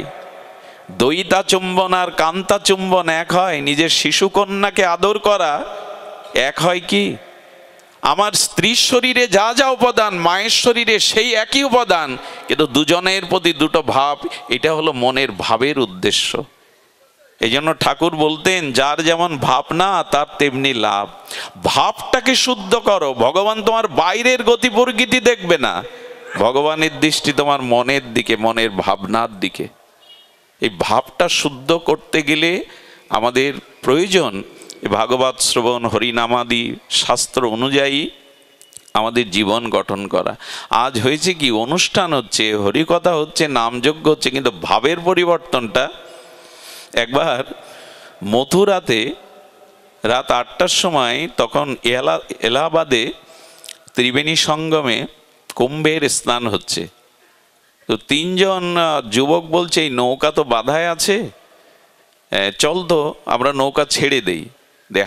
দয়িতা চুম্বন আর কান্তা চুম্বন এক হয়? নিজের শিশু কন্যাকে আদর করা এক হয় কি? আমার স্ত্রীর শরীরে যা যা উপাদান, মায়ের শরীরে সেই একই উপাদান, কিন্তু দুজনের প্রতি দুটো ভাব। এটা হলো মনের ভাবের উদ্দেশ্য। এই জন্য ঠাকুর বলতেন, যার যেমন ভাবনা তার তেমনি লাভ। ভাবটাকে শুদ্ধ করো। ভগবান তোমার বাইরের গতি প্রকৃতি দেখবে না, ভগবানের দৃষ্টি তোমার মনের দিকে, মনের ভাবনার দিকে। এই ভাবটা শুদ্ধ করতে গেলে আমাদের প্রয়োজন ভাগবত শ্রবণ, হরিনামাদি শাস্ত্র অনুযায়ী আমাদের জীবন গঠন করা। আজ হয়েছে কি, অনুষ্ঠান হচ্ছে, হরিকথা হচ্ছে, নামযজ্ঞ হচ্ছে, কিন্তু ভাবের পরিবর্তনটা। একবার মথুরাতে রাত 8টার সময়, তখন এলাহাবাদে ত্রিবেণী সঙ্গমে কুম্ভের স্নান হচ্ছে। তো 3 জন যুবক বলছে, এই নৌকা তো বাধায় আছে, চল তো আমরা নৌকা ছেড়ে দেই,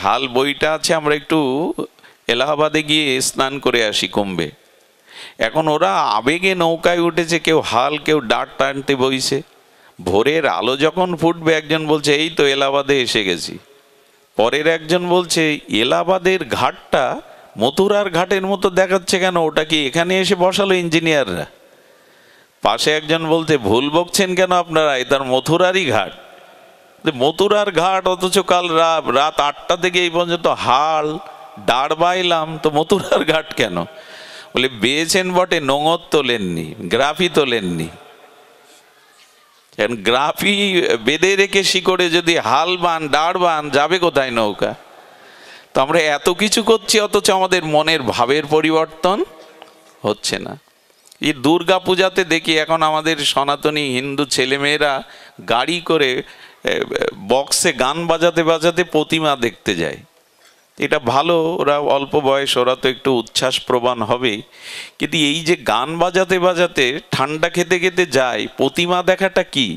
হাল বইটা আছে, আমরা একটু এলাহাবাদে গিয়ে স্নান করে আসি কুম্ভে। এখন ওরা আবেগে নৌকায় উঠেছে, কেউ হাল, কেউ ডাট টানতে বইছে। ভোরের আলো যখন ফুটবে, একজন বলছে, এই তো এলাহাবাদে এসে গেছি। পরের একজন বলছে এলাহাবাদের ঘাটটা মথুরার ঘাটের মতো দেখাচ্ছে কেন, ওটা কি এখানে এসে বসালো ইঞ্জিনিয়াররা? পাশে একজন বলতে ভুল বকছেন কেন আপনারা, এটার মথুরারই ঘাট। মথুরার ঘাট, অথচ কাল রাত 8টা থেকে এই পর্যন্ত হাল দাঁড় বাইলাম, তো মথুরার ঘাট কেন? বলে বেয়েছেন বটে, নোঙর তোলেননি, গ্রাফি তোলেননি। গ্রাফি বেঁধে রেখে শিকড়ে যদি হাল বান দাঁড় বান, যাবে কোথায় নৌকা? তো আমরা এত কিছু করছি, অথচ আমাদের মনের ভাবের পরিবর্তন হচ্ছে না। এই দুর্গা পূজাতে দেখি এখন আমাদের সনাতনী হিন্দু ছেলেমেয়েরা গাড়ি করে বক্সে গান বাজাতে বাজাতে প্রতিমা দেখতে যায়। এটা ভালো, ওরা অল্প বয়স, ওরা তো একটু উচ্ছ্বাস প্রবণ হবেই, কিন্তু এই যে গান বাজাতে বাজাতে ঠান্ডা খেতে খেতে যায়, প্রতিমা দেখাটা কি?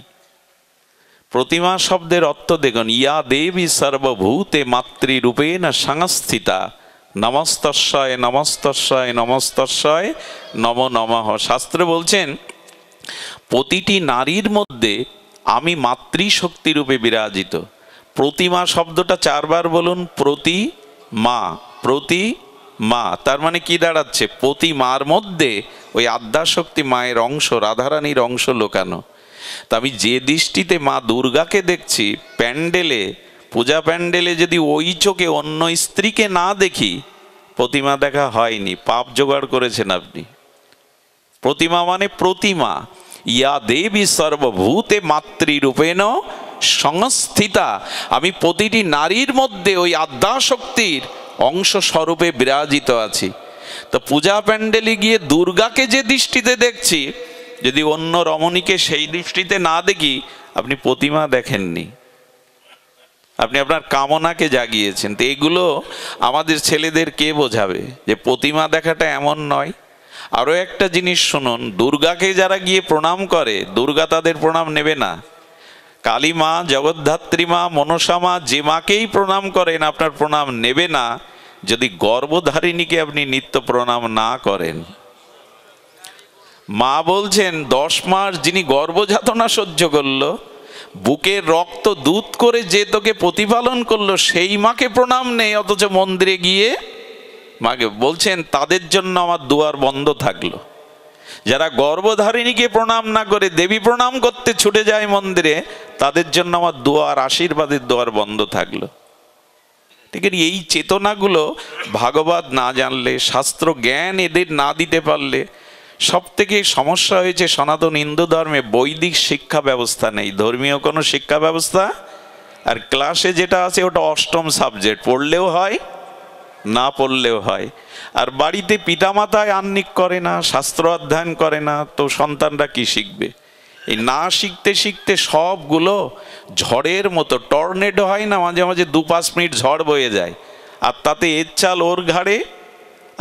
প্রতিমা শব্দের অর্থ দেখুন, ইয়া দেবী সর্বভূতে মাতৃরূপেণ সংস্থিতা, নমস্তস্যয় নমস্তস্যয় নমস্তস্যয় নমো নমঃ। শাস্ত্রে বলছেন প্রতিটি নারীর মধ্যে আমি মাতৃশক্তিরূপে বিরাজিত। প্রতিমা শব্দটা 4 বার বলুন, প্রতি মা, প্রতি মা, তার মানে কি দাঁড়াচ্ছে? প্রতি মার মধ্যে ওই আদ্যাশক্তি মায়ের অংশ, রাধারানীর অংশ লোকানো। তা আমি যে দৃষ্টিতে মা দুর্গাকে দেখছি প্যান্ডেলে, পূজা প্যান্ডেলে, যদি ওই চোখে অন্য স্ত্রীকে না দেখি, প্রতিমা দেখা হয়নি, পাপ জোগাড় করেছেন আপনি। প্রতিমা মানে প্রতিমা, ইয়া দেবী সর্বভূতে মাতৃরূপেণ সংস্থিতা, আমি প্রতিটি নারীর মধ্যে ওই আদ্যাশক্তির অংশ স্বরূপে বিরাজিত আছি। তো পূজা প্যান্ডেলে গিয়ে দুর্গাকে যে দৃষ্টিতে দেখছি, যদি অন্য রমণীকে সেই দৃষ্টিতে না দেখি, আপনি প্রতিমা দেখেননি, আপনি আপনার কামনাকে জাগিয়েছেন। তো এগুলো আমাদের ছেলেদের কে বোঝাবে যে প্রতিমা দেখাটা এমন নয়। আরও একটা জিনিস শুনুন, দুর্গাকে যারা গিয়ে প্রণাম করে, দুর্গা তাদের প্রণাম নেবে না। কালী মা, জগদ্ধাত্রী মা, মনসা মা, যে মাকেই প্রণাম করেন, আপনার প্রণাম নেবে না যদি গর্ভধারিণীকে আপনি নিত্য প্রণাম না করেন। মা বলছেন 10 মাস যিনি গর্ভযাতনা সহ্য করলো, বুকের রক্ত দুধ করে যে তোকে প্রতিপালন করলো, সেই মাকে প্রণাম নেই, অথচ মন্দিরে গিয়ে মাকে বলছেন তাদের জন্য আমার দুয়ার বন্ধ থাকলো। যারা গর্ভধারিণীকে প্রণাম না করে দেবী প্রণাম করতে ছুটে যায় মন্দিরে, তাদের জন্য আমার দুয়ার, আশীর্বাদের দুয়ার বন্ধ থাকলো। ঠিক আছে, এই চেতনাগুলো ভাগবত না জানলে, শাস্ত্র জ্ঞান এদের না দিতে পারলে, সব থেকে সমস্যা হয়েছে সনাতন হিন্দু ধর্মে বৈদিক শিক্ষা ব্যবস্থা নেই, ধর্মীয় কোনো শিক্ষা ব্যবস্থা। আর ক্লাসে যেটা আছে ওটা 8ম সাবজেক্ট, পড়লেও হয় না পড়লেও হয়। আর বাড়িতে পিতামাতায় আহ্নিক করে না, শাস্ত্র অধ্যয়ন করে না, তো সন্তানরা কি শিখবে? এই না শিখতে শিখতে সবগুলো ঝড়ের মতো, টর্নেডো হয় না মাঝে মাঝে 2-5 মিনিট ঝড় বয়ে যায়, আর তাতে এর চাল ওর ঘাড়ে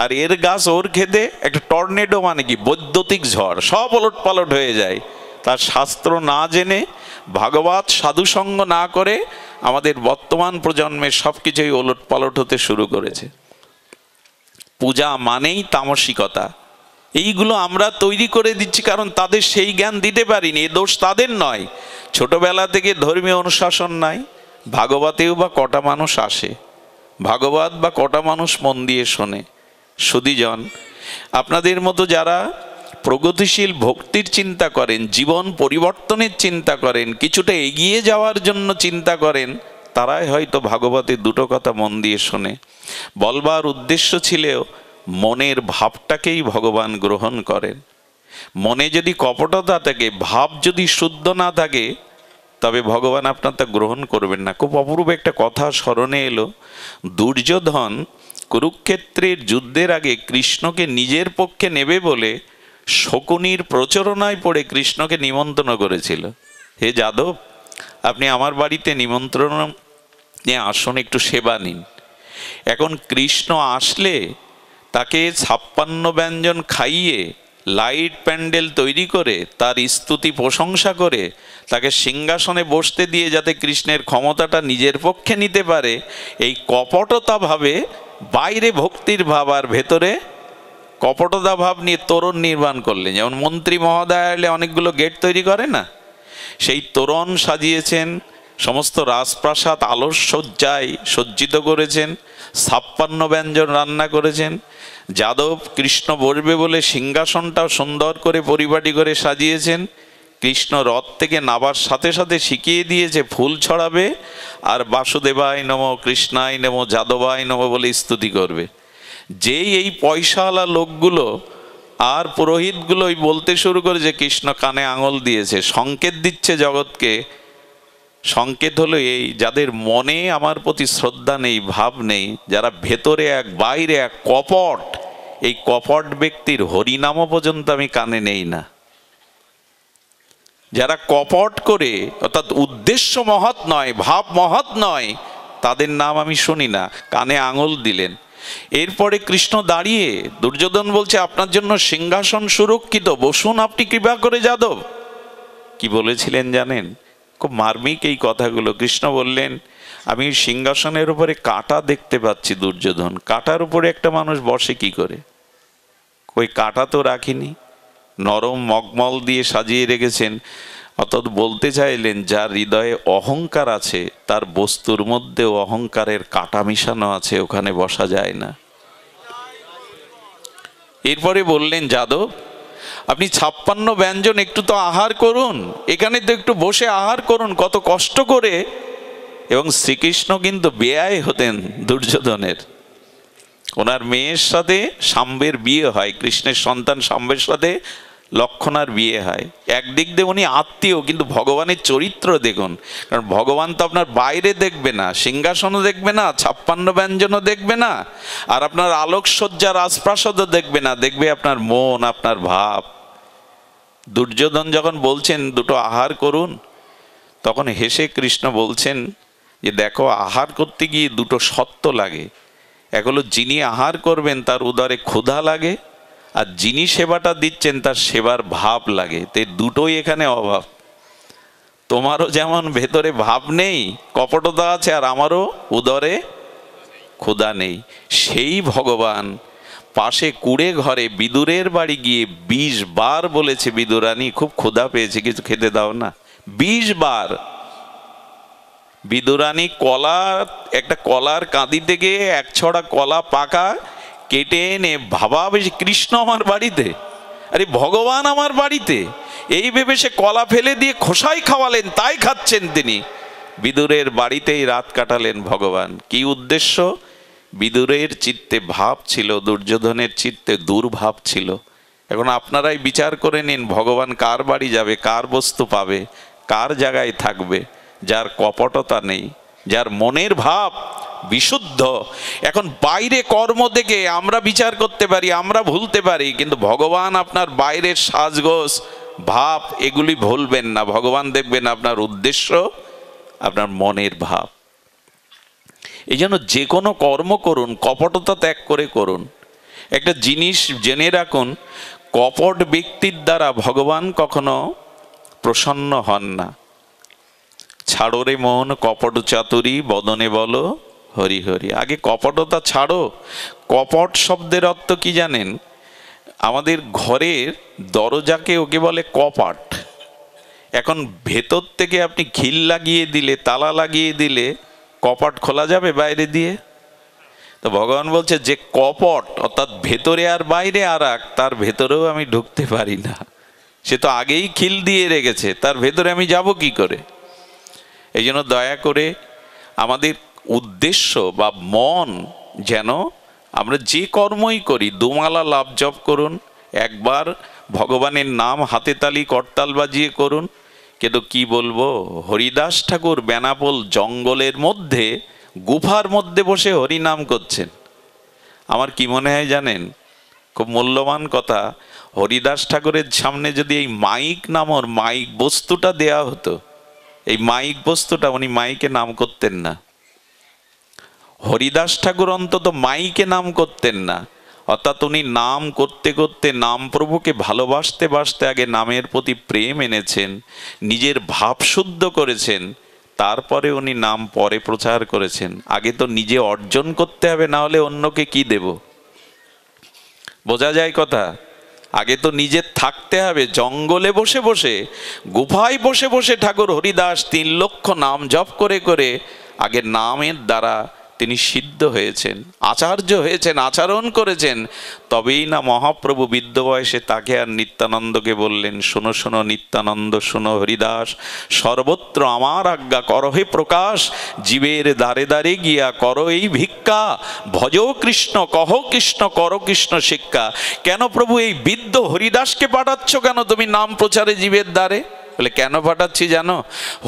আর এর গাছ ওর খেতে, একটা টর্নেডো মানে কি বৈদ্যুতিক ঝড়, সব ওলট পালট হয়ে যায়। তার শাস্ত্র না জেনে, ভাগবত সাধুসঙ্গ না করে আমাদের বর্তমান প্রজন্মের সব কিছুই ওলট পালট হতে শুরু করেছে। পূজা মানেই তামসিকতা, এইগুলো আমরা তৈরি করে দিচ্ছি, কারণ তাদের সেই জ্ঞান দিতে পারিনি। এ দোষ তাদের নয়, ছোটবেলা থেকে ধর্মীয় অনুশাসন নাই। ভাগবতেও বা কটা মানুষ আসে, ভাগবত বা কটা মানুষ মন দিয়ে শোনে? সুধীজন, আপনাদের মতো যারা প্রগতিশীল ভক্তির চিন্তা করেন, জীবন পরিবর্তনের চিন্তা করেন, কিছুটা এগিয়ে যাওয়ার জন্য চিন্তা করেন, তারাই হয়তো ভাগবতের 2টো কথা মন দিয়ে শোনে। বলবার উদ্দেশ্য ছিল মনের ভাবটাকেই ভগবান গ্রহণ করেন। মনে যদি কপটতা থাকে, ভাব যদি শুদ্ধ না থাকে, তবে ভগবান আপনার তা গ্রহণ করবেন না। খুব অপূর্ব একটা কথা স্মরণে এলো, দুর্যোধন কুরুক্ষেত্রের যুদ্ধের আগে কৃষ্ণকে নিজের পক্ষে নেবে বলে শকুনির প্রচরণায় পড়ে কৃষ্ণকে নিমন্ত্রণ করেছিল, হে যাদব, আপনি আমার বাড়িতে নিমন্ত্রণ নিয়ে আসুন, একটু সেবা নিন। এখন কৃষ্ণ আসলে তাকে 56 ব্যঞ্জন খাইয়ে, লাইট প্যান্ডেল তৈরি করে, তার স্তুতি প্রশংসা করে, তাকে সিংহাসনে বসতে দিয়ে যাতে কৃষ্ণের ক্ষমতাটা নিজের পক্ষে নিতে পারে, এই কপটতা ভাবে, বাইরে ভক্তির ভাব আর ভেতরে কপটতা ভাব নিয়ে তোরণ নির্মাণ করলেন। যেমন মন্ত্রী মহোদয় এলে অনেকগুলো গেট তৈরি করে না, সেই তোরণ সাজিয়েছেন, সমস্ত রাজপ্রাসাদ আলোকসজ্জায় সজ্জিত করেছেন, 56 ব্যঞ্জন রান্না করেছেন। যাদব কৃষ্ণ বসবে বলে সিংহাসনটাও সুন্দর করে পরিপাটি করে সাজিয়েছেন। কৃষ্ণ রথ থেকে নাবার সাথে সাথে শিখিয়ে দিয়েছে ফুল ছড়াবে আর বাসুদেবায় নম, কৃষ্ণায় নম, যাদবায় নম বলে স্তুতি করবে। যেই এই পয়সাওয়ালা লোকগুলো আর পুরোহিতগুলোই বলতে শুরু করেছে কৃষ্ণ কানে আঙুল দিয়েছে, সংকেত দিচ্ছে জগৎকে। সংকেত হলো এই, যাদের মনে আমার প্রতি শ্রদ্ধা নেই, ভাব নেই, যারা ভেতরে এক বাইরে এক কপট, এই কপট ব্যক্তির হরিনামও পর্যন্ত আমি কানে নেই না। যারা কপট করে, অর্থাৎ উদ্দেশ্য মহৎ নয়, ভাব মহৎ নয়, তাদের নাম আমি শুনি না। কানে আঙুল দিলেন। এরপরে কৃষ্ণ দাঁড়িয়ে, দুর্যোধন বলছে আপনার জন্য সিংহাসন সুরক্ষিত, বসুন আপনি কৃপা করে যাদব। কি বলেছিলেন জানেন? খুব মার্মিক এই কথাগুলো। কৃষ্ণ বললেন আমি সিংহাসনের উপরে কাঁটা দেখতে পাচ্ছি দুর্যোধন, কাঁটার উপরে একটা মানুষ বসে কি করে? ওই কাঁটা তো রাখিনি, নরম মগমল দিয়ে সাজিয়ে রেখেছেন। অর্থাৎ বলতে চাইলেন যার হৃদয়ে অহংকার আছে তার বস্তুর মধ্যেও অহংকারের কাঁটা মিশানো আছে, ওখানে বসা যায় না। এরপরে বললেন যাদব আপনি 56 ব্যঞ্জন একটু তো আহার করুন, এখানে তো একটু বসে আহার করুন, কত কষ্ট করে। এবং শ্রীকৃষ্ণ কিন্তু বেয়াই হতেন দুর্যোধনের। ওনার মেয়ের সাথে শাম্বের বিয়ে হয়, কৃষ্ণের সন্তান শাম্বের সাথে লক্ষণার বিয়ে হয়। একদিক দিয়ে উনি আত্মীয়, কিন্তু ভগবানের চরিত্র দেখুন। কারণ ভগবান তো আপনার বাইরে দেখবে না, সিংহাসনও দেখবে না, 56 ব্যঞ্জনও দেখবে না, আর আপনার আলোকসজ্জা রাজপ্রাসাদও দেখবে না, দেখবে আপনার মন, আপনার ভাব। দুর্যোধন যখন বলছেন দুটো আহার করুন, তখন হেসে কৃষ্ণ বলছেন যে দেখো, আহার করতে গিয়ে দুটো সত্য লাগে। এক হলো যিনি আহার করবেন তার উদরে ক্ষুধা লাগে, আর যিনি সেবাটা দিচ্ছেন তার সেবার ভাব লাগে। তো দুটোই এখানে অভাব। তোমারও যেমন ভেতরে ভাব নেই, কপটতা আছে, আর আমারও উদরে ক্ষুধা নেই। সেই ভগবান পাশে কুড়ে ঘরে বিদুরের বাড়ি গিয়ে 20 বার বলেছে বিদুরানী খুব ক্ষুধা পেয়েছে, কিছু খেতে দাও না। 20 বার বিদুরানী একটা কলার কাঁদি থেকে 1 ছড়া কলা পাকা কেটে এনে ভাবা বেশি কৃষ্ণ আমার বাড়িতে, আরে ভগবান আমার বাড়িতে, এই ভেবে সে কলা ফেলে দিয়ে খোসাই খাওয়ালেন, তাই খাচ্ছেন তিনি। বিদুরের বাড়িতেই রাত কাটালেন ভগবান। কি উদ্দেশ্য? বিদুরের চিত্তে ভাব ছিল, দুর্যোধনের চিত্তে দুর্ভাব ছিল। এখন আপনারাই বিচার করে নিন, ভগবান কার বাড়ি যাবে, কার বস্তু পাবে, কার জায়গায় থাকবে? যার কপটতা নেই, যার মনের ভাব বিশুদ্ধ। এখন বাইরে কর্ম দেখে আমরা বিচার করতে পারি, আমরা ভুলতে পারি, কিন্তু ভগবান আপনার বাইরের সাজগোজ ভাব এগুলি ভুলবেন না। ভগবান দেখবেন আপনার উদ্দেশ্য, আপনার মনের ভাব। এই জন্য যে কোনো কর্ম করুন কপটতা ত্যাগ করে করুন। একটা জিনিস জেনে রাখুন, কপট ব্যক্তির দ্বারা ভগবান কখনো প্রসন্ন হন না। ছাড়ো রে মন কপট চাতুরী, বদনে বলো হরি হরি। আগে কপটতা ছাড়ো। কপট শব্দের অর্থ কি জানেন? আমাদের ঘরের দরজাকে ওকে বলে কপাট। এখন ভেতর থেকে আপনি খিল লাগিয়ে দিলে, তালা লাগিয়ে দিলে কপাট খোলা যাবে বাইরে দিয়ে? তো ভগবান বলছে যে কপট, অর্থাৎ ভেতরে আর বাইরে আর এক, তার ভেতরেও আমি ঢুকতে পারি না। সে তো আগেই খিল দিয়ে রেখেছে, তার ভেতরে আমি যাব কি করে? এই জন্য দয়া করে আমাদের উদ্দেশ্য বা মন, যেন আমরা যে কর্মই করি দুমালা লাভ জপ করুন, একবার ভগবানের নাম হাতে তালি করতাল বাজিয়ে করুন। কিন্তু কি বলবো, হরিদাস ঠাকুর বেনাপোল জঙ্গলের মধ্যে গুফার মধ্যে বসে হরিনাম করছেন। আমার কি মনে হয় জানেন? খুব মূল্যবান কথা। হরিদাস ঠাকুরের সামনে যদি এই মাইক নামর মাইক বস্তুটা দেয়া হতো, এই মাইক বস্তুটা, উনি মাইকে নাম করতেন না। হরিদাস ঠাকুর অন্তত মাইকে নাম করতেন না। অর্থাৎ উনি নাম করতে করতে নাম প্রভুকে ভালোবাসতে বাসতে আগে নামের প্রতি প্রেম এনেছেন, নিজের ভাব শুদ্ধ করেছেন, তারপরে উনি নাম পরে প্রচার করেছেন। আগে তো নিজে অর্জন করতে হবে, না হলে অন্যকে কি দেব? বোঝা যায় কথা? আগে তো নিজের থাকতে হবে, জঙ্গলে বসে বসে, গুফায় বসে বসে ঠাকুর হরিদাস 3 লক্ষ নাম জপ করে করে আগে নামের দ্বারা তিনি সিদ্ধ হয়েছেন, আচার্য হয়েছেন, আচরণ করেছেন। তবেই না মহাপ্রভু বৃদ্ধ বয়সে তাকে আর নিত্যানন্দকে বললেন, শোনো শোনো নিত্যানন্দ, শোনো হরিদাস, সর্বত্র আমার আজ্ঞা করহে প্রকাশ, জীবের দ্বারে দ্বারে গিয়া করো এই ভিক্ষা, ভজ কৃষ্ণ কহ কৃষ্ণ কর কৃষ্ণ শিক্ষা। কেন প্রভু এই বৃদ্ধ হরিদাসকে পাঠাচ্ছ কেন তুমি নাম প্রচারে জীবের দ্বারে? বলে কেন পাঠাচ্ছি জানো?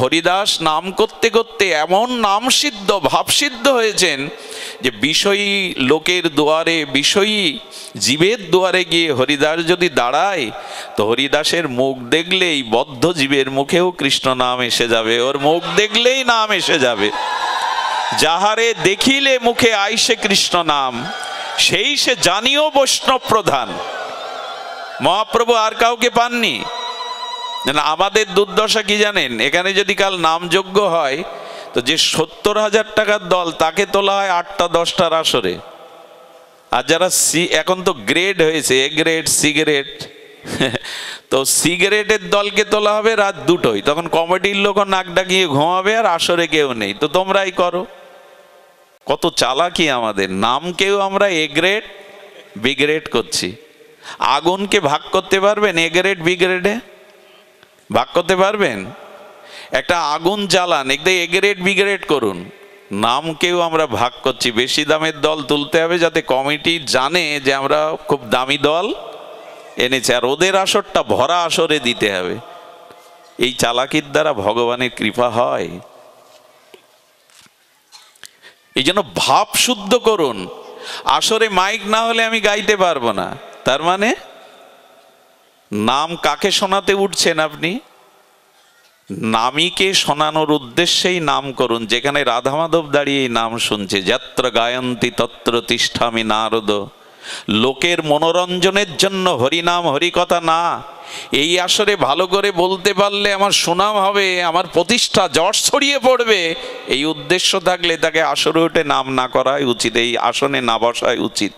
হরিদাস নাম করতে করতে এমন নাম সিদ্ধ, ভাব সিদ্ধ হয়েছেন যে বিষয়ী লোকের দুয়ারে, বিষয়ী জীবের দুয়ারে গিয়ে হরিদাস যদি দাঁড়ায়, তো হরিদাসের মুখ দেখলেই বদ্ধ জীবের মুখেও কৃষ্ণ নাম এসে যাবে, ওর মুখ দেখলেই নাম এসে যাবে। যাহারে দেখিলে মুখে আইসে কৃষ্ণ নাম, সেই সে জানিও বৈষ্ণব প্রধান। মহাপ্রভু আর কাউকে পাননি। আমাদের দুর্দশা কি জানেন? এখানে যদি কাল নামযজ্ঞ হয়, তো যে 70,000 টাকার দল তাকে তোলা হয় 8টা 10টার আসরে। আর যারা এখন তো গ্রেড হয়েছে, এ গ্রেড, সি গ্রেড, তো সি গ্রেডের দলকে তোলা হবে রাত 2টোয়। তখন কমিটির লোক নাক ডাকিয়ে ঘুমাবে আর আসরে কেউ নেই, তো তোমরাই করো। কত চালাকি আমাদের! নামকেও আমরা এ গ্রেড, বি গ্রেড করছি। আগুনকে ভাগ করতে পারবেন এ গ্রেড, বি গ্রেডে? ভাগ করতে পারবেন? একটা আগুন জ্বালান, একদম এ গ্রেড বি গ্রেড করুন। নামকেও আমরা ভাগ করছি। বেশি দামের দল তুলতে হবে যাতে কমিটি জানে যে আমরা খুব দামি দল এনেছে, আর ওদের আসরটা ভরা আসরে দিতে হবে। এই চালাকির দ্বারা ভগবানের কৃপা হয়। এই জন্য ভাব শুদ্ধ করুন। আসরে মাইক না হলে আমি গাইতে পারবো না, তার মানে নাম কাকে শোনাতে উঠছেন আপনি? নামীকে শোনানোর উদ্দেশ্যেই নাম করুন। যেখানে রাধা মাধব দাঁড়িয়ে নাম শুনছে, যত্র গায়ন্তি তত্র তিষ্ঠামি নারদ, লোকের মনোরঞ্জনের জন্য হরিনাম হরিকথা না। এই আসরে ভালো করে বলতে পারলে আমার সুনাম হবে, আমার প্রতিষ্ঠা, যশ ছড়িয়ে পড়বে, এই উদ্দেশ্য থাকলে তাকে আসরে উঠে নাম না করাই উচিত, এই আসনে না বসাই উচিত।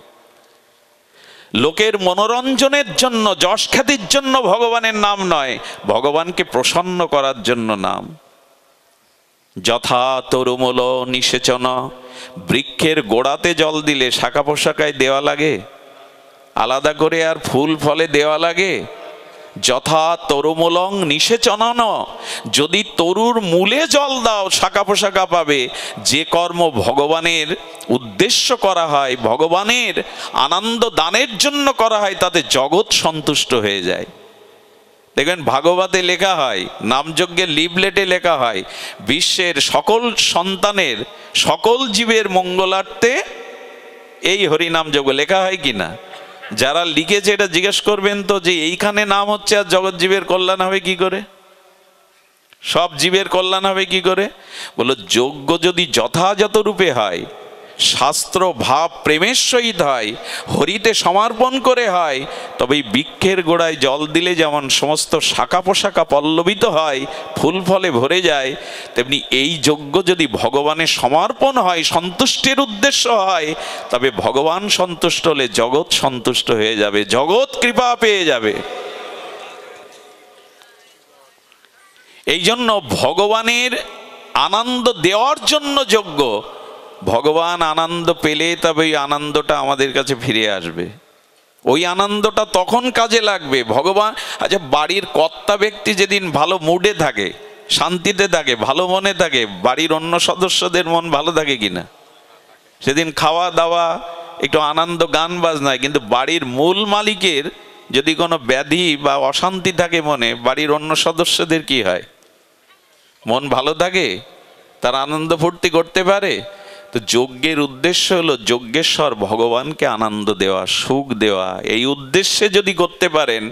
লোকের মনোরঞ্জনের জন্য, যশ খ্যাতির জন্য ভগবানের নাম নয়, ভগবানকে প্রসন্ন করার জন্য নাম। যথা তরুমূল নিষেচন, বৃক্ষের গোড়াতে জল দিলে শাখা পোশাকায় দেওয়া লাগে, আলাদা করে আর ফুল ফলে দেওয়া লাগে? যথা তরুমূলং নিষেচনন, যদি তরুর মূলে জল দাও শাখা পোশাকা পাবে। যে কর্ম ভগবানের উদ্দেশ্য করা হয়, ভগবানের আনন্দ দানের জন্য করা হয়, তাতে জগৎ সন্তুষ্ট হয়ে যায়। দেখবেন ভাগবতে লেখা হয়, নামযজ্ঞের লিফলেটে লেখা হয়, বিশ্বের সকল সন্তানের, সকল জীবের মঙ্গলার্থে এই হরিনাম যজ্ঞ। লেখা হয় কিনা? যারা লিখেছে এটা জিজ্ঞেস করবেন তো, যে এইখানে নাম হচ্ছে আর জগৎ জীবের কল্যাণ হবে কি করে, সব জীবের কল্যাণ হবে কি করে? বলো, যজ্ঞ যদি যথাযথ রূপে হয়, শাস্ত্র ভাব প্রেমের সহিত হয়, হরিতে সমর্পণ করে হয়, তবে এই বৃক্ষের গোড়ায় জল দিলে যেমন সমস্ত শাখা পোশাকা পল্লবিত হয়, ফুল ফলে ভরে যায়, তেমনি এই যজ্ঞ যদি ভগবানের সমর্পণ হয়, সন্তুষ্টির উদ্দেশ্য হয়, তবে ভগবান সন্তুষ্ট হলে জগৎ সন্তুষ্ট হয়ে যাবে, জগৎ কৃপা পেয়ে যাবে। এই জন্য ভগবানের আনন্দ দেওয়ার জন্য যজ্ঞ। ভগবান আনন্দ পেলে তবে ওই আনন্দটা আমাদের কাছে ফিরে আসবে, ওই আনন্দটা তখন কাজে লাগবে। ভগবান, আচ্ছা, বাড়ির কর্তা ব্যক্তি যেদিন ভালো মুডে থাকে, শান্তিতে থাকে, ভালো মনে থাকে, বাড়ির অন্য সদস্যদের মন ভালো থাকে কিনা? সেদিন খাওয়া দাওয়া, একটু আনন্দ, গান বাজনায়। কিন্তু বাড়ির মূল মালিকের যদি কোনো ব্যাধি বা অশান্তি থাকে মনে, বাড়ির অন্য সদস্যদের কি হয়? মন ভালো থাকে? তার আনন্দ ফুর্তি করতে পারে? তো যজ্ঞের উদ্দেশ্য হলো যজ্ঞেশ্বর ভগবানকে আনন্দ দেওয়া, সুখ দেওয়া। এই উদ্দেশ্যে যদি করতে পারেন,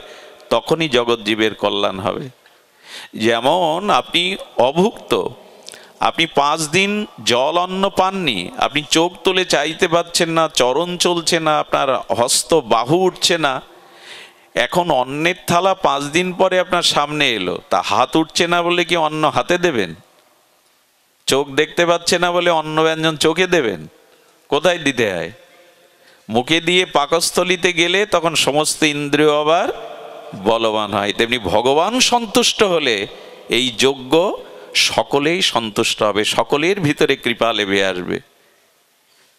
তখনই জগৎ জীবের কল্যাণ হবে। যেমন আপনি অভুক্ত, আপনি 5 দিন জল অন্ন পাননি, আপনি চোখ তুলে চাইতে পারছেন না, চরণ চলছে না, আপনার হস্ত বাহু উঠছে না। এখন অন্নের থালা 5 দিন পরে আপনার সামনে এলো, তা হাত উঠছে না বলে কি অন্ন হাতে দেবেন? চোখ দেখতে পাচ্ছে না বলে অন্ন ব্যঞ্জন চোখে দেবেন? কোথায় দিতে হয়? মুখে দিয়ে পাকস্থলিতে গেলে তখন সমস্ত ইন্দ্রিয় আবার বলবান হয়। তেমনি ভগবান সন্তুষ্ট হলে এই যজ্ঞ সকলেই সন্তুষ্ট হবে, সকলের ভিতরে কৃপা লেবে আসবে।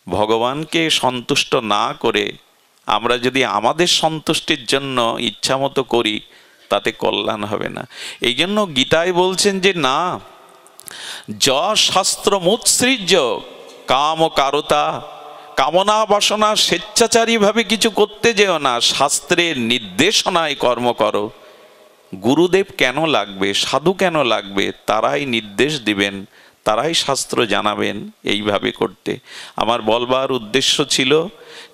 ভগবানকে সন্তুষ্ট না করে আমরা যদি আমাদের সন্তুষ্টির জন্য ইচ্ছা মতো করি, তাতে কল্যাণ হবে না। এই জন্য গীতায় বলছেন যে না, য শাস্ত্র মুৎসৃজ্য কাম ও কারতা, কামনা বাসনা স্বেচ্ছাচারীভাবে কিছু করতে যেও না, শাস্ত্রের নির্দেশনায় কর্ম করো। গুরুদেব কেন লাগবে, সাধু কেন লাগবে? তারাই নির্দেশ দিবেন, তারাই শাস্ত্র জানাবেন এইভাবে করতে। আমার বলবার উদ্দেশ্য ছিল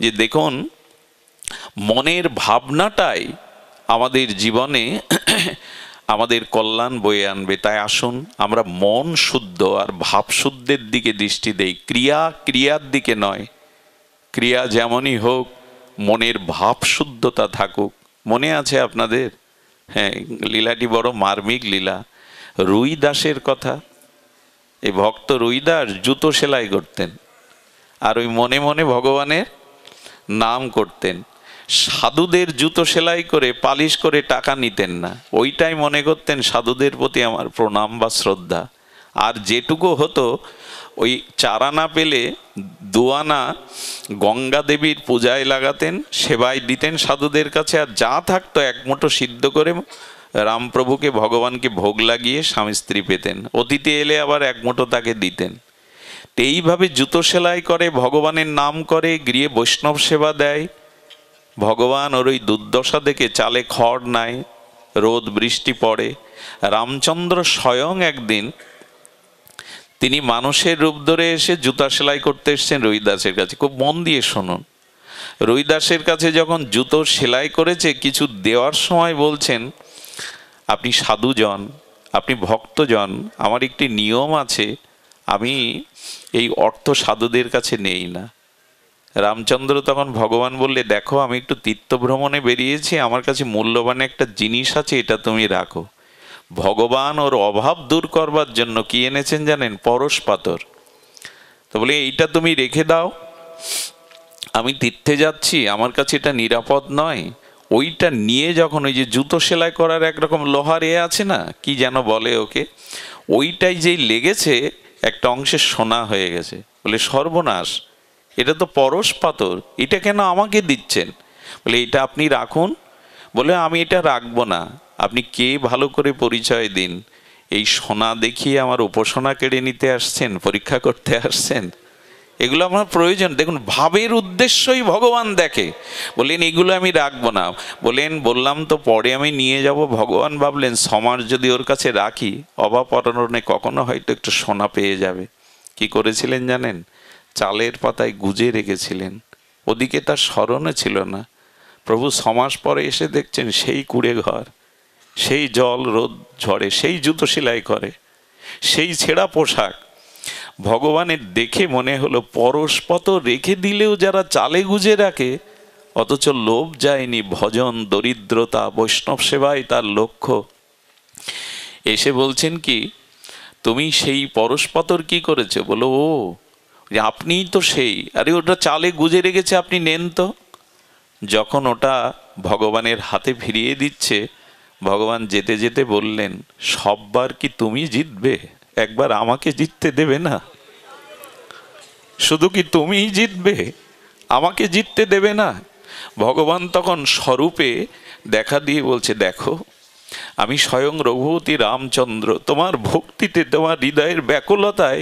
যে দেখুন, মনের ভাবনাটাই আমাদের জীবনে আমাদের কল্যাণ বয়ে আনবে। তাই আসুন আমরা মন শুদ্ধ আর ভাব শুদ্ধের দিকে দৃষ্টি দেই, ক্রিয়ার দিকে নয়। ক্রিয়া যেমনই হোক, মনের ভাব শুদ্ধতা থাকুক। মনে আছে আপনাদের? হ্যাঁ, লীলাটি বড় মার্মিক লীলা, রুই দাসের কথা। এই ভক্ত রুই দাস জুতো সেলাই করতেন আর ওই মনে মনে ভগবানের নাম করতেন। সাধুদের জুতো সেলাই করে পালিশ করে টাকা নিতেন না, ওইটাই মনে করতেন সাধুদের প্রতি আমার প্রণাম বা শ্রদ্ধা। আর যেটুকু হতো ওই চারানা পেলে দুয়ানা গঙ্গা দেবীর পূজায় লাগাতেন, সেবায় দিতেন সাধুদের কাছে। আর যা থাকতো এক মুঠো সিদ্ধ করে রামপ্রভুকে ভগবানকে ভোগ লাগিয়ে স্বামী স্ত্রী পেতেন। অতিথি এলে আবার এক মুঠো তাকে দিতেন। তো এইভাবে জুতো সেলাই করে, ভগবানের নাম করে, গৃহে বৈষ্ণব সেবা দেয়। ভগবান ওর ওই দুর্দশা দেখে চালে খড় নাই, রোদ বৃষ্টি পড়ে। রামচন্দ্র স্বয়ং একদিন তিনি মানুষের রূপ ধরে এসে জুতা সেলাই করতে এসছেন রুইদাসের কাছে। খুব মন দিয়ে শুনুন। রুইদাসের কাছে যখন জুতো সেলাই করেছে, কিছু দেওয়ার সময় বলছেন, আপনি সাধুজন, আপনি ভক্তজন, আমার একটি নিয়ম আছে, আমি এই অর্থ সাধুদের কাছে নেই না। রামচন্দ্র তখন ভগবান বললে, দেখো আমি একটু তীর্থভ্রমণে বেরিয়েছি, আমার কাছে মূল্যবান একটা জিনিস আছে, এটা তুমি রাখো। ভগবান ওর অভাব দূর করবার জন্য কি এনেছেন জানেন? পরশ পাথর। তো বলে এইটা তুমি রেখে দাও, আমি তীর্থে যাচ্ছি, আমার কাছে এটা নিরাপদ নয়। ওইটা নিয়ে যখন ওই যে জুতো সেলাই করার একরকম লোহার আছে না, কি যেন বলে ওকে, ওইটাই যেই লেগেছে একটা অংশে সোনা হয়ে গেছে। বলে সর্বনাশ, এটা তো পরশ পাথর, এটা কেন আমাকে দিচ্ছেন? বলে এটা আপনি রাখুন। বলে আমি এটা রাখবো না, আপনি কে ভালো করে পরিচয় দিন। এই সোনা দেখিয়ে আমার উপাসনা কেড়ে নিতে আসছেন, পরীক্ষা করতে আসছেন? এগুলো আমার প্রয়োজন। দেখুন, ভাবের উদ্দেশ্যই ভগবান দেখে। বললেন এগুলো আমি রাখবো না। বললাম তো পরে আমি নিয়ে যাব। ভগবান ভাবলেন সমাজ যদি ওর কাছে রাখি, অভাবরণে কখনো হয়তো একটু সোনা পেয়ে যাবে। কি করেছিলেন জানেন? চালের পাতায় গুজে রেখেছিলেন। ওদিকে তার স্মরণে ছিল না। প্রভু সমাজ পরে এসে দেখছেন সেই কুড়ে ঘর, সেই জল রোদ ঝড়ে, সেই জুতো সেলাই করে, সেই ছেঁড়া পোশাক। ভগবানের দেখে মনে হলো পরশপত রেখে দিলেও যারা চালে গুজে রাখে, অথচ লোভ যায়নি, ভজন, দরিদ্রতা, বৈষ্ণব সেবাই তার লক্ষ্য। এসে বলছেন কি, তুমি সেই পরশপতর কি করেছো? বলো ও যে আপনিই তো সেই। আরে ওটা চালে গুজে রেখেছে, আপনি নেন তো। যখন ওটা ভগবানের হাতে ফিরিয়ে দিচ্ছে, ভগবান যেতে যেতে বললেন, সববার কি তুমি জিতবে? একবার আমাকে জিততে দেবে না? শুধু কি তুমিই জিতবে, আমাকে জিততে দেবে না? ভগবান তখন স্বরূপে দেখা দিয়ে বলছে, দেখো আমি স্বয়ং রঘুপতি রামচন্দ্র, তোমার ভক্তিতে, তোমার হৃদয়ের ব্যাকুলতায়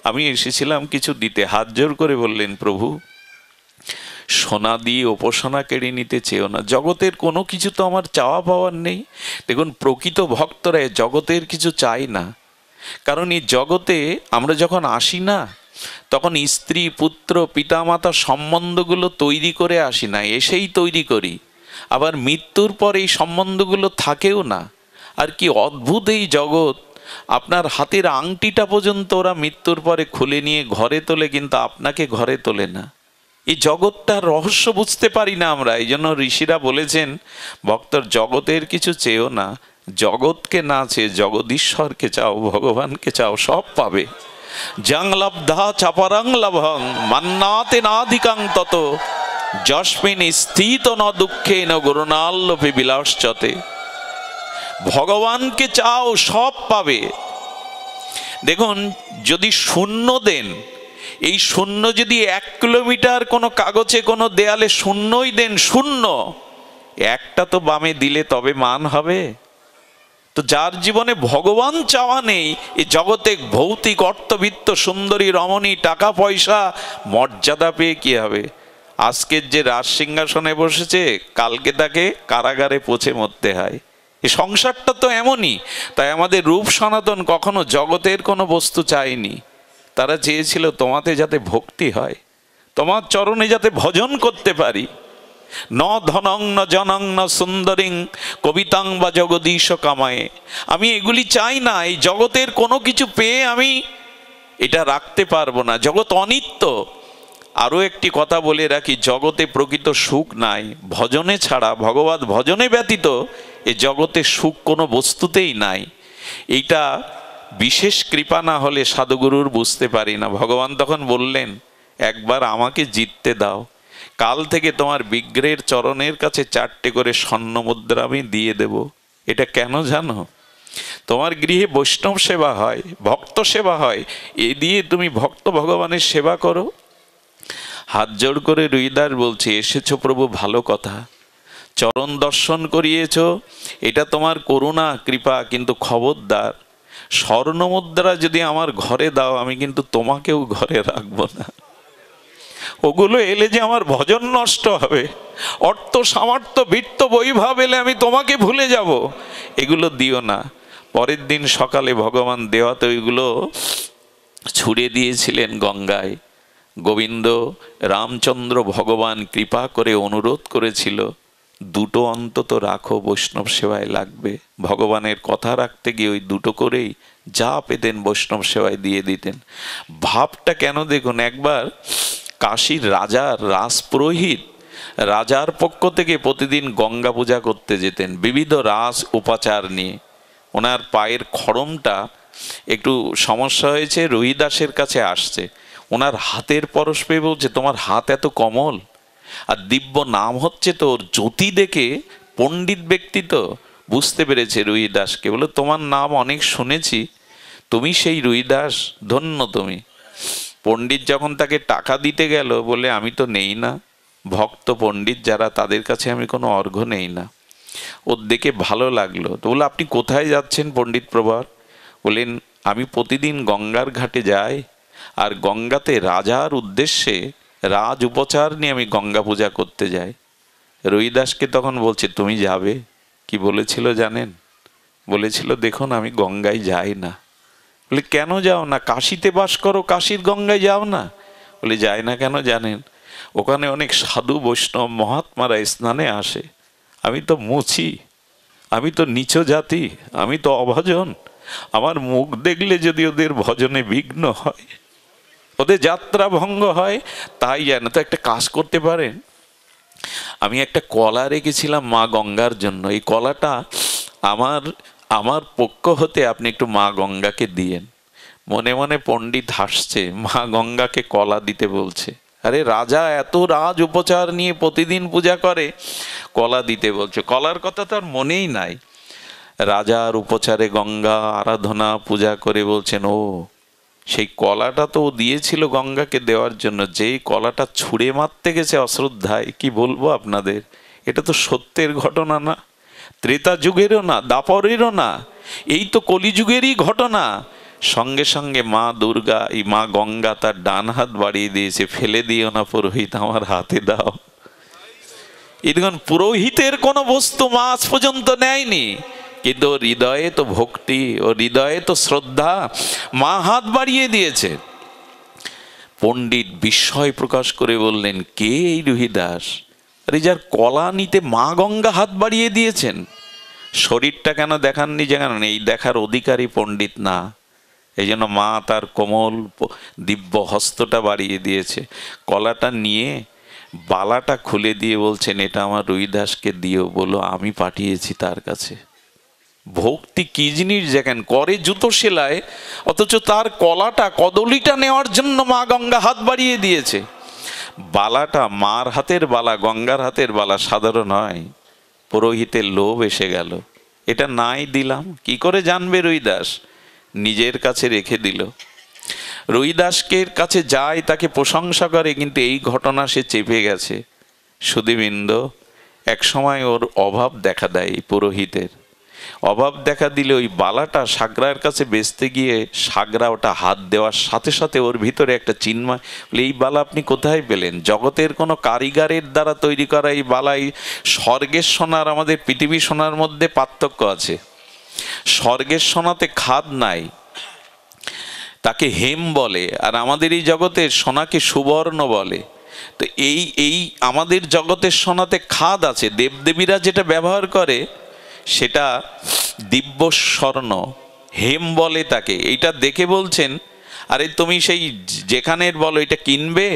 আমি এসেছিলাম কিছু দিতে। হাত জোর করে বললেন, প্রভু সোনা দিয়ে উপাসনা কেড়ে নিতে চেয়েও না। জগতের কোনো কিছু তো আমার চাওয়া পাওয়ার নেই। দেখুন, প্রকৃত ভক্তরা জগতের কিছু চাই না। কারণ এই জগতে আমরা যখন আসি না, তখন স্ত্রী, পুত্র, পিতামাতা সম্বন্ধগুলো তৈরি করে আসি না, এসেই তৈরি করি। আবার মৃত্যুর পর এই সম্বন্ধগুলো থাকেও না। আর কি অদ্ভুত এই জগৎ! আপনার হাতের আংটিটা পর্যন্ত ওরা মৃত্যুর পরে খুলে নিয়ে ঘরে তোলে, কিন্তু আপনাকে ঘরে তোলে না। এই জগৎটার রহস্য বুঝতে পারি না আমরা। এই জন্য ঋষিরা বলেছেন, ভক্তর জগতের কিছু চেয়েও না, জগৎকে না চেয়ে জগদীশ্বরকে চাও, ভগবানকে চাও, সব পাবে। জাং লব্ধা চাপারাং লভং মান্নাতে নাধিকাং তত যস্মিন স্থিত ন দুঃখে ন গুরুণাল্লভে বিলাসচতে। ভগবানকে চাও, সব পাবে। দেখুন, যদি শূন্য দেন, এই শূন্য যদি 1 কিলোমিটার কোনো কাগজে কোনো দেয়ালে শূন্যই দেন, শূন্য একটা তো বামে দিলে তবে মান হবে। তো যার জীবনে ভগবান চাওয়া নেই, এই জগতে ভৌতিক অর্থবিত্ত সুন্দরী রমণী টাকা পয়সা মর্যাদা পেয়ে কি হবে? আজকের যে রাজ সিংহাসনে বসেছে, কালকে তাকে কারাগারে পচে মরতে হয়। এই সংসারটা তো এমনই। তাই আমাদের রূপ সনাতন কখনো জগতের কোনো বস্তু চায়নি। তারা চেয়েছিল তোমাতে যাতে ভক্তি হয়, তোমার চরণে যাতে ভজন করতে পারি। ন ধনং ন জনং ন সুন্দরিং কবিতাং বা জগদীশ কামায়ে। আমি এগুলি চাই না। এই জগতের কোনো কিছু পেয়ে আমি এটা রাখতে পারবো না। জগৎ অনিত্য। আরও একটি কথা বলে রাখি, জগতে প্রকৃত সুখ নাই ভজনে ছাড়া। ভগবত ভজনে ব্যতীত এ জগতে সুখ কোনো বস্তুতেই নাই। এইটা বিশেষ কৃপা না হলে সাধুগুরুর বুঝতে পারি না। ভগবান তখন বললেন, একবার আমাকে জিততে দাও, কাল থেকে তোমার বিগ্রহের চরণের কাছে 4টে করে স্বর্ণ মুদ্রা আমি দিয়ে দেব। এটা কেন জানো? তোমার গৃহে বৈষ্ণব সেবা হয়, ভক্ত সেবা হয়, এ দিয়ে তুমি ভক্ত ভগবানের সেবা করো। হাত জোড় করে রুইদাস বলছে, এসেছো প্রভু, ভালো কথা, চরণ দর্শন করিয়েছ, এটা তোমার করুণা কৃপা, কিন্তু খবরদার স্বর্ণ মুদ্রা যদি আমার ঘরে দাও, আমি কিন্তু তোমাকেও ঘরে রাখবো না। ওগুলো এলে যে আমার ভজন নষ্ট হবে, অর্থ সামর্থ্য বৃত্ত বৈভব এলে আমি তোমাকে ভুলে যাব, এগুলো দিও না। পরের দিন সকালে ভগবান দেওয়াতে ওইগুলো ছুড়ে দিয়েছিলেন গঙ্গায়। গোবিন্দ রামচন্দ্র ভগবান কৃপা করে অনুরোধ করেছিল, 2টো অন্তত রাখো, বৈষ্ণব সেবায় লাগবে। ভগবানের কথা রাখতে গিয়ে ওই 2টো করেই যা পেতেন বৈষ্ণব সেবায় দিয়ে দিতেন। ভাবটা কেন দেখুন, একবার কাশীর রাজার রাজপুরোহিত রাজার পক্ষ থেকে প্রতিদিন গঙ্গা পূজা করতে যেতেন বিবিধ রাজ উপাচার নিয়ে। ওনার পায়ের খড়মটা একটু সমস্যা হয়েছে, রুইদাসের কাছে আসছে। ওনার হাতের পরশ পেয়ে বলছে, তোমার হাত এত কোমল, আর দিব্য নাম হচ্ছে তোর। জ্যোতি দেখে পণ্ডিত ব্যক্তি তো বুঝতে পেরেছে রুইদাসকে, বলে তোমার নাম অনেক শুনেছি, তুমি সেই রুইদাস, ধন্য তুমি। পণ্ডিত যখন তাকে টাকা দিতে গেল, বলে আমি তো নেই না, ভক্ত পণ্ডিত যারা তাদের কাছে আমি কোনো অর্ঘ্য নেই না। ওর দেখে ভালো লাগলো, তো বলে আপনি কোথায় যাচ্ছেন পণ্ডিত প্রভার? বলেন, আমি প্রতিদিন গঙ্গার ঘাটে যাই, আর গঙ্গাতে রাজার উদ্দেশ্যে রাজ উপচার নিয়ে আমি গঙ্গা পূজা করতে যাই। রুইদাসকে তখন বলছে, তুমি যাবে? কি বলেছিল জানেন? বলেছিল, দেখুন আমি গঙ্গায় যাই না। বলে, কেন যাও না? কাশীতে বাস করো, কাশীর গঙ্গায় যাও না? বলে, যায় না কেন জানেন? ওখানে অনেক সাধু বৈষ্ণব মহাত্মারা স্নানে আসে, আমি তো মুছি, আমি তো নিচ জাতি, আমি তো অভজন, আমার মুখ দেখলে যদি ওদের ভজনে বিঘ্ন হয়, ওদের যাত্রা ভঙ্গ হয়, তাই যায় না। তো একটা কাজ করতে পারেন, আমি একটা কলা রেখেছিলাম মা গঙ্গার জন্য, এই কলাটা আমার পক্ষ হতে আপনি একটু মা গঙ্গাকে দিয়েন। মনে মনে পণ্ডিত হাসছে, মা গঙ্গাকে কলা দিতে বলছে। আরে রাজা এত রাজ উপচার নিয়ে প্রতিদিন পূজা করে, কলা দিতে বলছে। কলার কথা তার মনেই নাই। রাজার উপচারে গঙ্গা আরাধনা পূজা করে বলছেন, ও সেই কলাটা তো ও দিয়েছিল গঙ্গাকে দেওয়ার জন্য, যেই কলাটা ছুঁড়ে মারতে গেছে অশ্রদ্ধায়, কি বলবো আপনাদের, এটা তো সত্যের ঘটনা না, ত্রেতা যুগেরও না, দাপরেরও না, এই তো কলিযুগেরই ঘটনা। সঙ্গে সঙ্গে মা দুর্গা, এই মা গঙ্গা তার ডান হাত বাড়িয়ে দিয়েছে, ফেলে দিও না পুরোহিত, আমার হাতে দাও। এই দেখুন, পুরোহিতের কোনো বস্তু মা আজ পর্যন্ত নেয়নি, কিন্তু হৃদয়ে তো ভক্তি, ও হৃদয়ে তো শ্রদ্ধা, মা হাত বাড়িয়ে দিয়েছে। পণ্ডিত বিস্ময় প্রকাশ করে বললেন, কে এই রুইদাস? আরে যার কলা নিতে মা গঙ্গা হাত বাড়িয়ে দিয়েছেন। শরীরটা কেন দেখাননি জানেন? এই দেখার অধিকারী পণ্ডিত না, এই জন্য মা তার কোমল দিব্য হস্তটা বাড়িয়ে দিয়েছে। কলাটা নিয়ে বালাটা খুলে দিয়ে বলছেন, এটা আমার রুইদাসকে দিও, বলো আমি পাঠিয়েছি তার কাছে। ভক্তি কি জিনিস দেখেন, করে জুতো সেলায়, অথচ তার কলাটা কদলিটা নেওয়ার জন্য মা গঙ্গা হাত বাড়িয়ে দিয়েছে। বালাটা মার হাতের বালা, গঙ্গার হাতের বালা সাধারণ হয়। পুরোহিতের লোভ এসে গেল, এটা নাই দিলাম, কি করে জানবে রুইদাস? নিজের কাছে রেখে দিল। রুইদাসকে কাছে যায়, তাকে প্রশংসা করে, কিন্তু এই ঘটনা সে চেপে গেছে। সুধীবৃন্দ, এক সময় ওর অভাব দেখা দেয়, এই পুরোহিতের অভাব দেখা দিলে ওই বালাটা সাগরার কাছে বেচতে গিয়ে সাগরা ওটা হাত দেওয়ার সাথে সাথে ওর ভিতরে একটা চিন্ময়, এই বালা আপনি কোথায় পেলেন? জগতের কোনো কারিগরের দ্বারা তৈরি করা এই বালাই। স্বর্গের সোনার আমাদের পৃথিবী সোনার মধ্যে পার্থক্য আছে। স্বর্গের সোনাতে খাদ নাই, তাকে হেম বলে, আর আমাদের এই জগতের সোনাকে সুবর্ণ বলে। তো এই আমাদের জগতের সোনাতে খাদ আছে, দেবদেবীরা যেটা ব্যবহার করে সেটা দিব্য স্বর্ণ, হেম বলে তাকে। এইটা দেখে বলছেন, আরে তুমি সেই যেখানের বলো এটা কিনবে?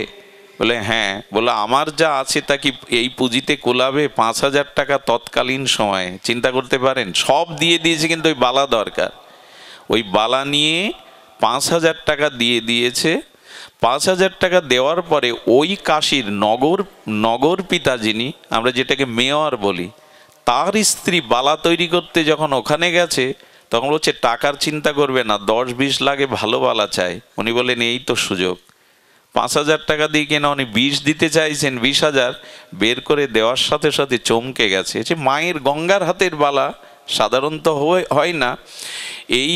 বলে হ্যাঁ। বলে আমার যা আছে তা কি এই পুঁজিতে কোলাবে? 5,000 টাকা তৎকালীন সময়ে, চিন্তা করতে পারেন। সব দিয়ে দিয়েছে, কিন্তু ওই বালা দরকার। ওই বালা নিয়ে 5,000 টাকা দিয়ে দিয়েছে। 5,000 টাকা দেওয়ার পরে ওই কাশীর নগর পিতা, যিনি আমরা যেটাকে মেয়র বলি, তার স্ত্রী বালা তৈরি করতে যখন ওখানে গেছে, তখন বলছে টাকার চিন্তা করবে না, 10-20 লাগে, ভালো বালা চাই। উনি বলেন এই তো সুযোগ। 5,000 টাকা দিয়ে কেনা উনি 20 দিতে চাইছেন, 20,000 বের করে দেওয়ার সাথে সাথে চমকে গেছে যে মায়ের গঙ্গার হাতের বালা সাধারণত হয় না। এই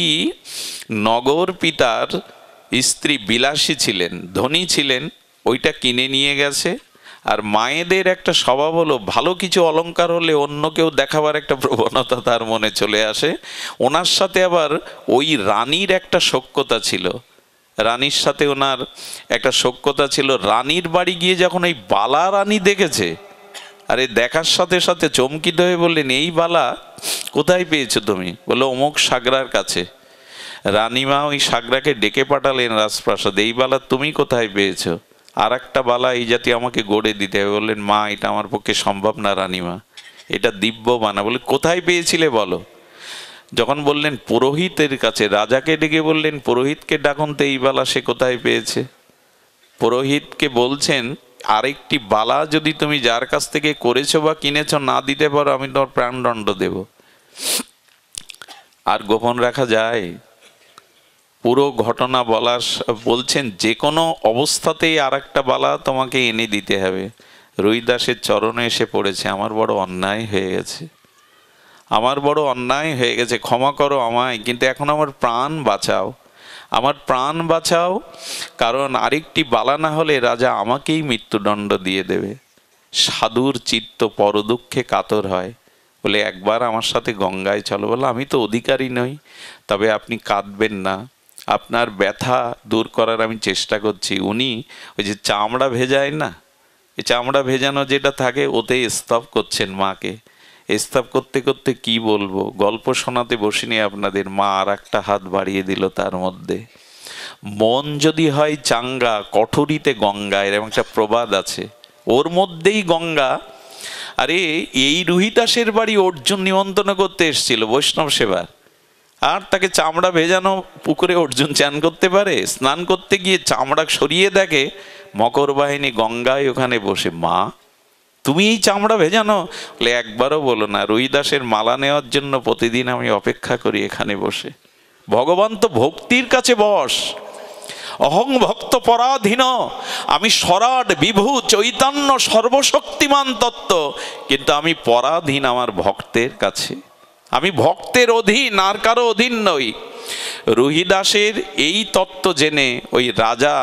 নগর পিতার স্ত্রী বিলাসী ছিলেন, ধনী ছিলেন, ওইটা কিনে নিয়ে গেছে। আর মায়েদের একটা স্বভাব হলো, ভালো কিছু অলংকার হলে অন্য কেউ দেখাবার একটা প্রবণতা তার মনে চলে আসে। ওনার সাথে আবার ওই রানীর একটা সখ্যতা ছিল, রানীর সাথে ওনার একটা সখ্যতা ছিল। রানীর বাড়ি গিয়ে যখন ওই বালা রানী দেখেছে, আরে দেখার সাথে সাথে চমকিত হয়ে বললেন, এই বালা কোথায় পেয়েছো তুমি? বললো অমুক সাগরার কাছে। রানীমা ওই সাগরাকে ডেকে পাঠালেন রাজপ্রাসাদে, এই বালা তুমি কোথায় পেয়েছো? আর একটা বালা এই জাতি আমাকে গড়ে দিতে হবে। বললেন মা, এটা আমার পক্ষে সম্ভব না রানীমা, এটা দিব্য বানা। বলে কোথায় পেয়েছিলে বলো। যখন বললেন পুরোহিতের কাছে, রাজাকে ডেকে বললেন পুরোহিতকে ডাকুন তো, এই বালা সে কোথায় পেয়েছে। পুরোহিতকে বলছেন, আরেকটি বালা যদি তুমি যার কাছ থেকে করেছো বা কিনেছো না দিতে পারো, আমি তোমার প্রাণদণ্ড দেব। আর গোপন রাখা যায়? পুরো ঘটনা বলছেন, যে কোনো অবস্থাতেই আর একটা বালা তোমাকে এনে দিতে হবে। রুইদাসের চরণে এসে পড়েছে, আমার বড় অন্যায় হয়ে গেছে, আমার বড় অন্যায় হয়ে গেছে, ক্ষমা করো আমায়, কিন্তু এখন আমার প্রাণ বাঁচাও, আমার প্রাণ বাঁচাও, কারণ আরেকটি বালা না হলে রাজা আমাকেই মৃত্যুদণ্ড দিয়ে দেবে। সাধুর চিত্ত পরদুঃখে কাতর হয়। বলে একবার আমার সাথে গঙ্গায় চলো। বলে আমি তো অধিকারী নই, তবে আপনি কাঁদবেন না, আপনার ব্যথা দূর করার আমি চেষ্টা করছি। উনি ওই যে চামড়া ভেজায় না, এই চামড়া ভেজানো যেটা থাকে, ওতে স্তব করছেন মাকে। স্তব করতে করতে কি বলবো, গল্প শোনাতে বসিনি আপনাদের। মা আর একটা হাত বাড়িয়ে দিল তার মধ্যে। মন যদি হয় চাঙ্গা, কঠোরিতে গঙ্গা, এরকম একটা প্রবাদ আছে, ওর মধ্যেই গঙ্গা। আরে এই রুহিদাসের বাড়ি অর্জুন নিমন্ত্রণ করতে এসেছিল বৈষ্ণব সেবার, আর তাকে চামড়া ভেজানো পুকুরে অর্জুন চান করতে পারে? স্নান করতে গিয়ে চামড়া সরিয়ে দেখে মকর বাহিনী গঙ্গায় ওখানে বসে। মা, তুমি এই চামড়া ভেজানো? বলে একবারও বলো না, রুইদাসের মালা নেওয়ার জন্য প্রতিদিন আমি অপেক্ষা করি এখানে বসে। ভগবান তো ভক্তির কাছে বস। অহং ভক্ত পরাধীন, আমি সরাট বিভু চৈতন্য সর্বশক্তিমান তত্ত্ব, কিন্তু আমি পরাধীন আমার ভক্তের কাছে, আমি ভক্তের অধীন, আর কারো অধীন নই। রুহিদাসের এই তত্ত্ব জেনে ওই রাজা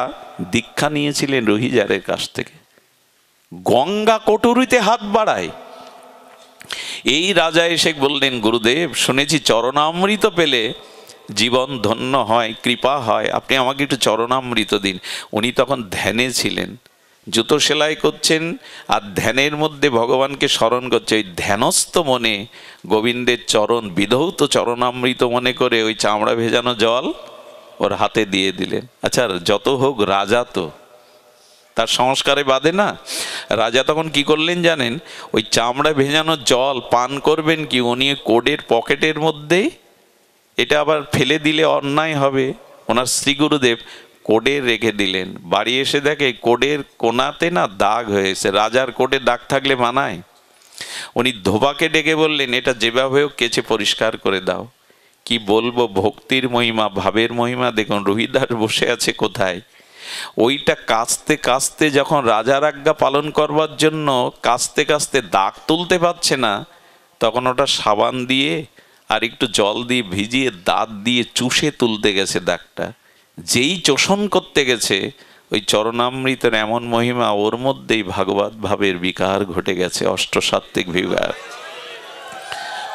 দীক্ষা নিয়েছিলেন রুহিজারের কাছ থেকে। গঙ্গা কটুরিতে হাত বাড়ায়। এই রাজা এসে বললেন, গুরুদেব শুনেছি চরণামৃত পেলে জীবন ধন্য হয়, কৃপা হয়, আপনি আমাকে একটু চরণামৃত দিন। উনি তখন ধ্যানে ছিলেন, জুতো সেলাই করছেন আর ধ্যানের মধ্যে ভগবানকে স্মরণ করছে। ওই ধ্যানস্থ মনে গোবিন্দের চরণ বিধৌত চরণামৃত মনে করে ওই চামড়া ভেজানো জল ওর হাতে দিয়ে দিলেন। আচ্ছা, যত হোক রাজা তো তার সংস্কারে বাঁধে না। রাজা তখন কি করলেন জানেন? ওই চামড়া ভেজানো জল পান করবেন কি, উনি কোডের পকেটের মধ্যে, এটা আবার ফেলে দিলে অন্যায় হবে, ওনার শ্রী গুরুদেব কোডে রেখে দিলেন। বাড়ি এসে দেখে কোডের কোনাতে না দাগ হয়েছে। রাজার কোডে দাগ থাকলে মানায়? উনি ধোবাকে ডেকে বললেন, এটা যেভাবে হোক কেচে পরিষ্কার করে দাও। কি বলবো, ভক্তির মহিমা, ভাবের মহিমা দেখুন। রুহিদাস বসে আছে কোথায়, ওইটা কাস্তে কাস্তে যখন রাজার আজ্ঞা পালন করবার জন্য কাস্তে কাস্তে দাগ তুলতে পারছে না, তখন ওটা সাবান দিয়ে আর একটু জল দিয়ে ভিজিয়ে দাঁত দিয়ে চুষে তুলতে গেছে দাগটা। যেই চোষণ করতে গেছে, ওই চরণামৃতের এমন মহিমা, ওর মধ্যেই ভাগবত ভাবের বিকার ঘটে গেছে, অষ্টসাত্ত্বিক বিকার।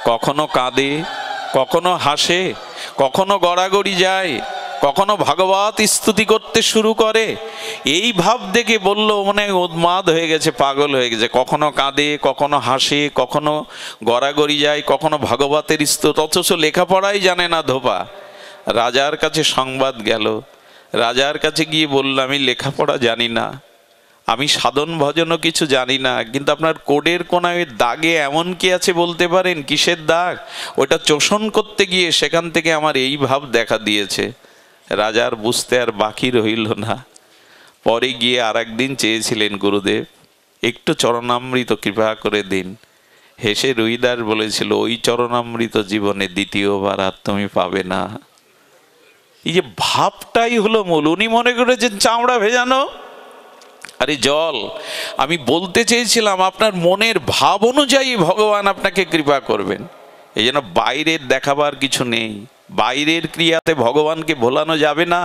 কখনো কাঁদে, কখনো হাসে, কখনো গড়াগড়ি যায়, কখনো ভাগবত স্তুতি করতে শুরু করে। এই ভাব দেখে বলল মনে উন্মাদ হয়ে গেছে, পাগল হয়ে গেছে। কখনো কাঁদে, কখনো হাসে, কখনো গড়াগড়ি যায়, কখনো ভাগবতের স্তুতি, অথচ লেখাপড়াই জানে না ধোপা। রাজার কাছে সংবাদ গেল। রাজার কাছে গিয়ে বলল, আমি লেখাপড়া জানি না, আমি সাধন ভজনও কিছু জানি না, কিন্তু আপনার কোডের কোনায় দাগে এমন কি আছে বলতে পারেন? কিসের দাগ? ওটা চোষণ করতে গিয়ে সেখান থেকে আমার এই ভাব দেখা দিয়েছে। রাজার বুঝতে আর বাকি রইল না। পরে গিয়ে আর একদিন চেয়েছিলেন, গুরুদেব একটু চরণামৃত কৃপা করে দিন। হেসে রুহিদাস বলেছিল, ওই চরণামৃত জীবনে দ্বিতীয়বার আর তুমি পাবে না। এই যে ভাবটাই হলো মূল। উনি মনে করেছেন চামড়া ভেজানো, আরে জল। আমি বলতে চেয়েছিলাম আপনার মনের ভাব অনুযায়ী ভগবান আপনাকে কৃপা করবেন। এই জন্য বাইরের দেখাবার কিছু নেই, বাইরের ক্রিয়াতে ভগবানকে ভোলানো যাবে না।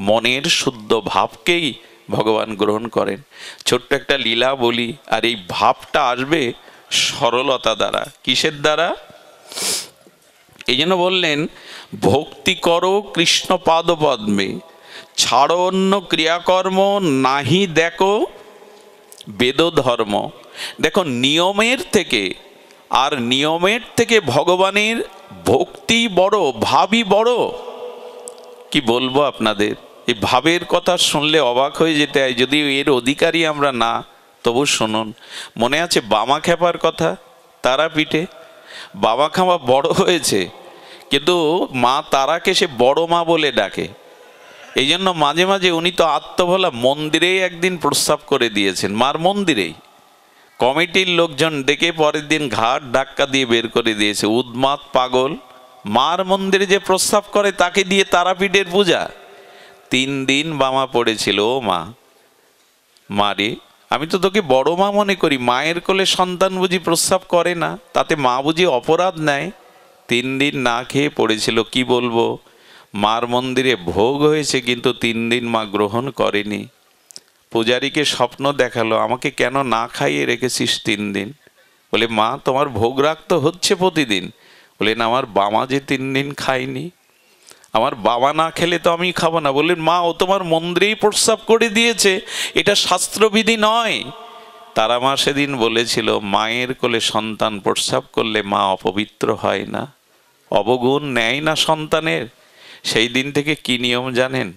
মনের শুদ্ধ ভাবকেই ভগবান গ্রহণ করেন। ছোট্ট একটা লীলা বলি, আর এই ভাবটা আসবে সরলতা দ্বারা। কিসের দ্বারা? এই জন্য বললেন, ভক্তি করো কৃষ্ণ পাদ পদ্মে, ছাড়ো অন্য ক্রিয়াকর্ম, নাহি দেখো বেদ ধর্ম। দেখো, নিয়মের থেকে ভগবানের ভক্তি বড়, ভাবই বড়। কি বলবো আপনাদের, এই ভাবের কথা শুনলে অবাক হয়ে যেতে হয়, যদিও এর অধিকারী আমরা না, তবু শুনুন। মনে আছে বামা খেপার কথা? তারাপীঠে বাবা খামা বড় হয়েছে, কিন্তু মা তারাকে সে বড় মা বলে ডাকে। এই জন্য মাঝে মাঝে উনি তো আত্মভোলা, মন্দিরেই একদিন প্রস্রাব করে দিয়েছেন, মার মন্দিরেই। কমিটির লোকজন ডেকে পরের দিন ঘাট ধাক্কা দিয়ে বের করে দিয়েছে। উন্মাদ পাগল, মার মন্দিরে যে প্রস্রাব করে তাকে দিয়ে তারাপীঠের পূজা। 3 দিন বামা পড়েছিল, ও মা, মারে আমি তো তোকে বড় মা মনে করি, মায়ের কোলে সন্তান বুঝি প্রস্রাব করে না, তাতে মা বুঝি অপরাধ নেয়? 3 দিন না খেয়ে পড়েছিল। কি বলবো, মার মন্দিরে ভোগ হয়েছে, কিন্তু 3 দিন মা গ্রহণ করেনি। পূজারীকে স্বপ্ন দেখালো, আমাকে কেন না খাইয়ে রেখেছিস 3 দিন? বলে, মা তোমার ভোগ রাখতে হচ্ছে প্রতিদিন। বলেন, আমার বাবা যে 3 দিন খায়নি, আমার বাবা না খেলে তো আমি খাবো না। বললেন, মা ও তোমার মন্দিরেই প্রস্রাব করে দিয়েছে, এটা শাস্ত্রবিধি নয়। তারা মা সেদিন বলেছিল, মায়ের কোলে সন্তান প্রস্রাব করলে মা অপবিত্র হয় না, অবগুণ নেয় না সন্তানের। সেই দিন থেকে কি নিয়ম জানেন?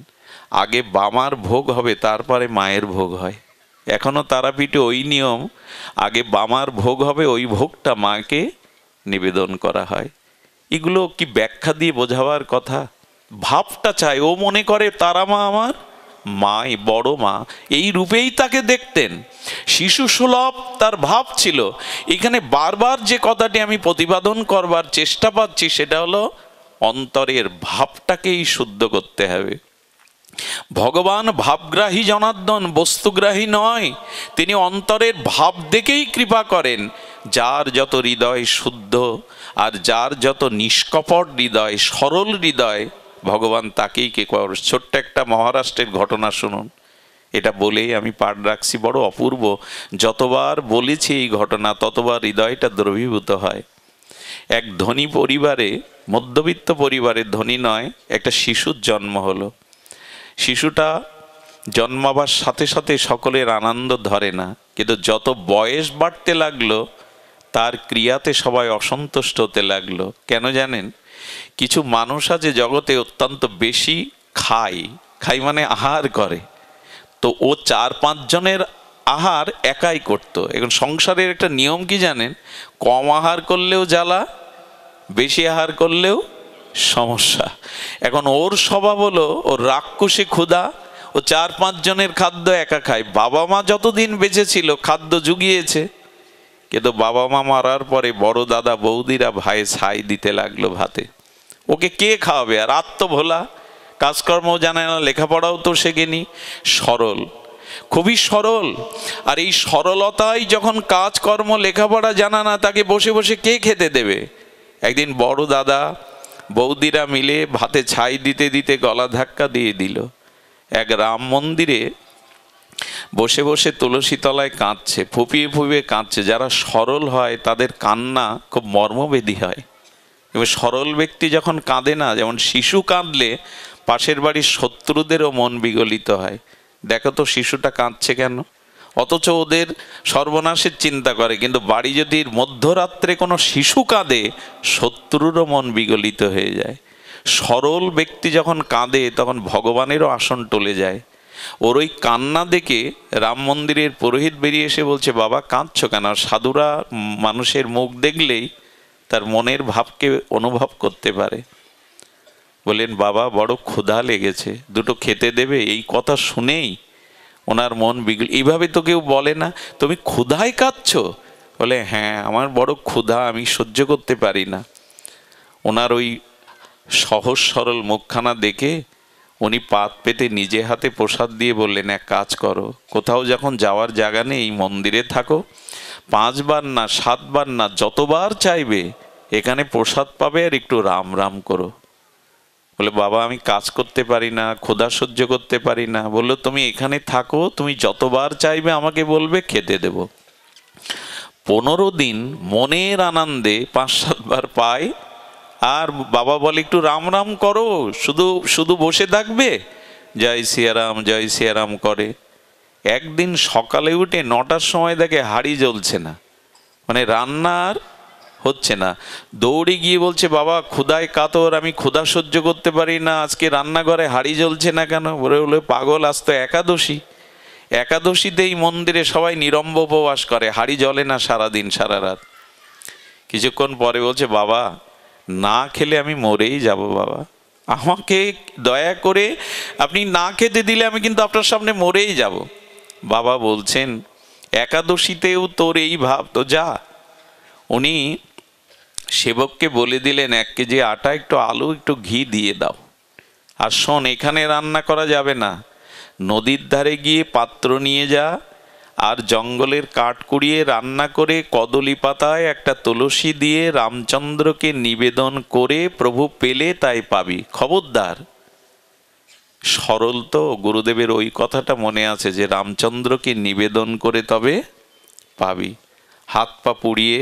আগে বামার ভোগ হবে, তারপরে মায়ের ভোগ হয়। এখনো তারাপীঠে ওই নিয়ম, আগে বামার ভোগ হবে, ওই ভোগটা মাকে নিবেদন করা হয়। এগুলো কি ব্যাখ্যা দিয়ে বোঝাবার কথা? ভাবটা চাই। ও মনে করে তারা মা আমার মাই, বড় মা, এই রূপেই তাকে দেখতেন। শিশু সুলভ তার ভাব ছিল। এখানে বারবার যে কথাটি আমি প্রতিপাদন করবার চেষ্টা পাচ্ছি, সেটা হলো অন্তরের ভাবটাকেই শুদ্ধ করতে হবে। ভগবান ভাবগ্রাহী জনার্দন, বস্তুগ্রাহী নয়। তিনি অন্তরের ভাব দেখেই কৃপা করেন। যার যত হৃদয় শুদ্ধ আর যার যত নিষ্কপট হৃদয়, সরল হৃদয়, ভগবান তাকেই কে করে। ছোট্ট একটা মহারাষ্ট্রের ঘটনা শুনুন। এটা বলেই আমি পাঠ রাখছি, বড় অপূর্ব। যতবার বলেছি এই ঘটনা, ততবার হৃদয়টা দ্রবীভূত হয়। এক ধনী পরিবারে, মধ্যবিত্ত পরিবারে, ধনী নয়, একটা শিশুর জন্ম হলো। শিশুটা জন্মাবার সাথে সাথে সকলের আনন্দ ধরে না, কিন্তু যত বয়স বাড়তে লাগলো, তার ক্রিয়াতে সবাই অসন্তুষ্ট হতে লাগলো। কেন জানেন? কিছু মানুষ আছে জগতে অত্যন্ত বেশি খায় মানে আহার করে। তো ও 4-5 জনের আহার একাই করতো। এখন সংসারের একটা নিয়ম কি জানেন? কম আহার করলেও জ্বালা, বেশি আহার করলেও সমস্যা। এখন ওর স্বভাব হলো ওর রাক্ষসে ক্ষুধা, ও 4-5 জনের খাদ্য একা খায়। বাবা মা যতদিন বেঁচে ছিল খাদ্য জুগিয়েছে, কিন্তু বাবা মা মারার পরে বড় দাদা বৌদিরা ভাই ছাই দিতে লাগলো ভাতে। ওকে কে খাওয়াবে? আর আত্মভোলা, কাজকর্মও জানে না, লেখাপড়াও তো শেখেনি, সরল, খুবই সরল। আর এই সরলতাই যখন কাজকর্ম লেখাপড়া জানা না, তাকে বসে বসে কে খেতে দেবে? একদিন বড় দাদা বৌদিরা মিলে ভাতে ছাই দিতে দিতে গলা ধাক্কা দিয়ে দিল। এক রাম মন্দিরে বসে বসে তুলসী তলায় কাঁদছে, ফুপিয়ে ফুপিয়ে কাঁদছে। যারা সরল হয় তাদের কান্না খুব মর্মবেদী হয়। এবার সরল ব্যক্তি যখন কাঁদে না, যেমন শিশু কাঁদলে পাশের বাড়ির শত্রুদেরও মন বিগলিত হয়। দেখো তো শিশুটা কাঁদছে কেন? অথচ ওদের সর্বনাশের চিন্তা করে, কিন্তু বাড়ি যদি মধ্যরাত্রে কোনো শিশু কাঁদে, শত্রুরও মন বিগলিত হয়ে যায়। সরল ব্যক্তি যখন কাঁদে তখন ভগবানেরও আসন টলে যায়। ওর ওই কান্না দেখে রাম মন্দিরের পুরোহিত বেরিয়ে এসে বলছে, বাবা কাঁদছো কেন? সাধুরা মানুষের মুখ দেখলেই তার মনের ভাবকে অনুভব করতে পারে। বললেন, বাবা বড় ক্ষুধা লেগেছে, দুটো খেতে দেবে? এই কথা শুনেই ওনার মন বিগল। এইভাবে তো কেউ বলে না, তুমি ক্ষুধায় কাঁদছো? বলে, হ্যাঁ আমার বড় ক্ষুধা, আমি সহ্য করতে পারি না। ওনার ওই সহজ সরল মুখখানা দেখে উনি পাত পেতে নিজে হাতে প্রসাদ দিয়ে বললেন, এক কাজ করো, কোথাও যখন যাওয়ার জায়গা নেই এই মন্দিরে থাকো, 5 বার না 7 বার না, যতবার চাইবে এখানে প্রসাদ পাবে, আর একটু রাম রাম করো। বলে, বাবা আমি কাজ করতে পারি না, ক্ষুধা সহ্য করতে পারি না। বললো, তুমি এখানে থাকো, তুমি যতবার চাইবে আমাকে বলবে, খেতে দেব। 15 দিন মনের আনন্দে 5-7 বার পায়। আর বাবা বলে, একটু রাম রাম করো, শুধু শুধু বসে থাকবে? জয় সিয়ারাম জয় সিয়ারাম করে। একদিন সকালে উঠে 9টার সময় দেখে হাঁড়ি জ্বলছে না, মানে রান্নার হচ্ছে না। দৌড়ে গিয়ে বলছে, বাবা ক্ষুধায় কাতর, আমি ক্ষুধা সহ্য করতে পারি না, আজকে রান্নাঘরে হাঁড়ি জ্বলছে না কেন? বলে, পাগল, আজ তো একাদশী, একাদশীতেই মন্দিরে সবাই নিরম্ব উপবাস করে, হাঁড়ি জ্বলে না সারাদিন সারা রাত। কিছুক্ষণ পরে বলছে, বাবা না খেলে আমি মরেই যাব, বাবা আমাকে দয়া করে আপনি না খেতে দিলে আমি কিন্তু আপনার সামনে মরেই যাব। বাবা বলছেন, একাদশীতেও তোর এই ভাব, তো যা। উনি সেবককে বলে দিলেন, 1 কেজি আটা, একটু আলু, একটু ঘি দিয়ে দাও। আর শোন, এখানে রান্না করা যাবে না, নদীর ধারে গিয়ে পাত্র নিয়ে যা, আর জঙ্গলের কাঠ কুড়িয়ে রান্না করে কদলি পাতায় একটা তুলসী দিয়ে রামচন্দ্রকে নিবেদন করে প্রভু পেলে তাই পাবি, খবরদার। সরল তো, গুরুদেবের ওই কথাটা মনে আছে যে রামচন্দ্রকে নিবেদন করে তবে পাবি। হাত পা পুড়িয়ে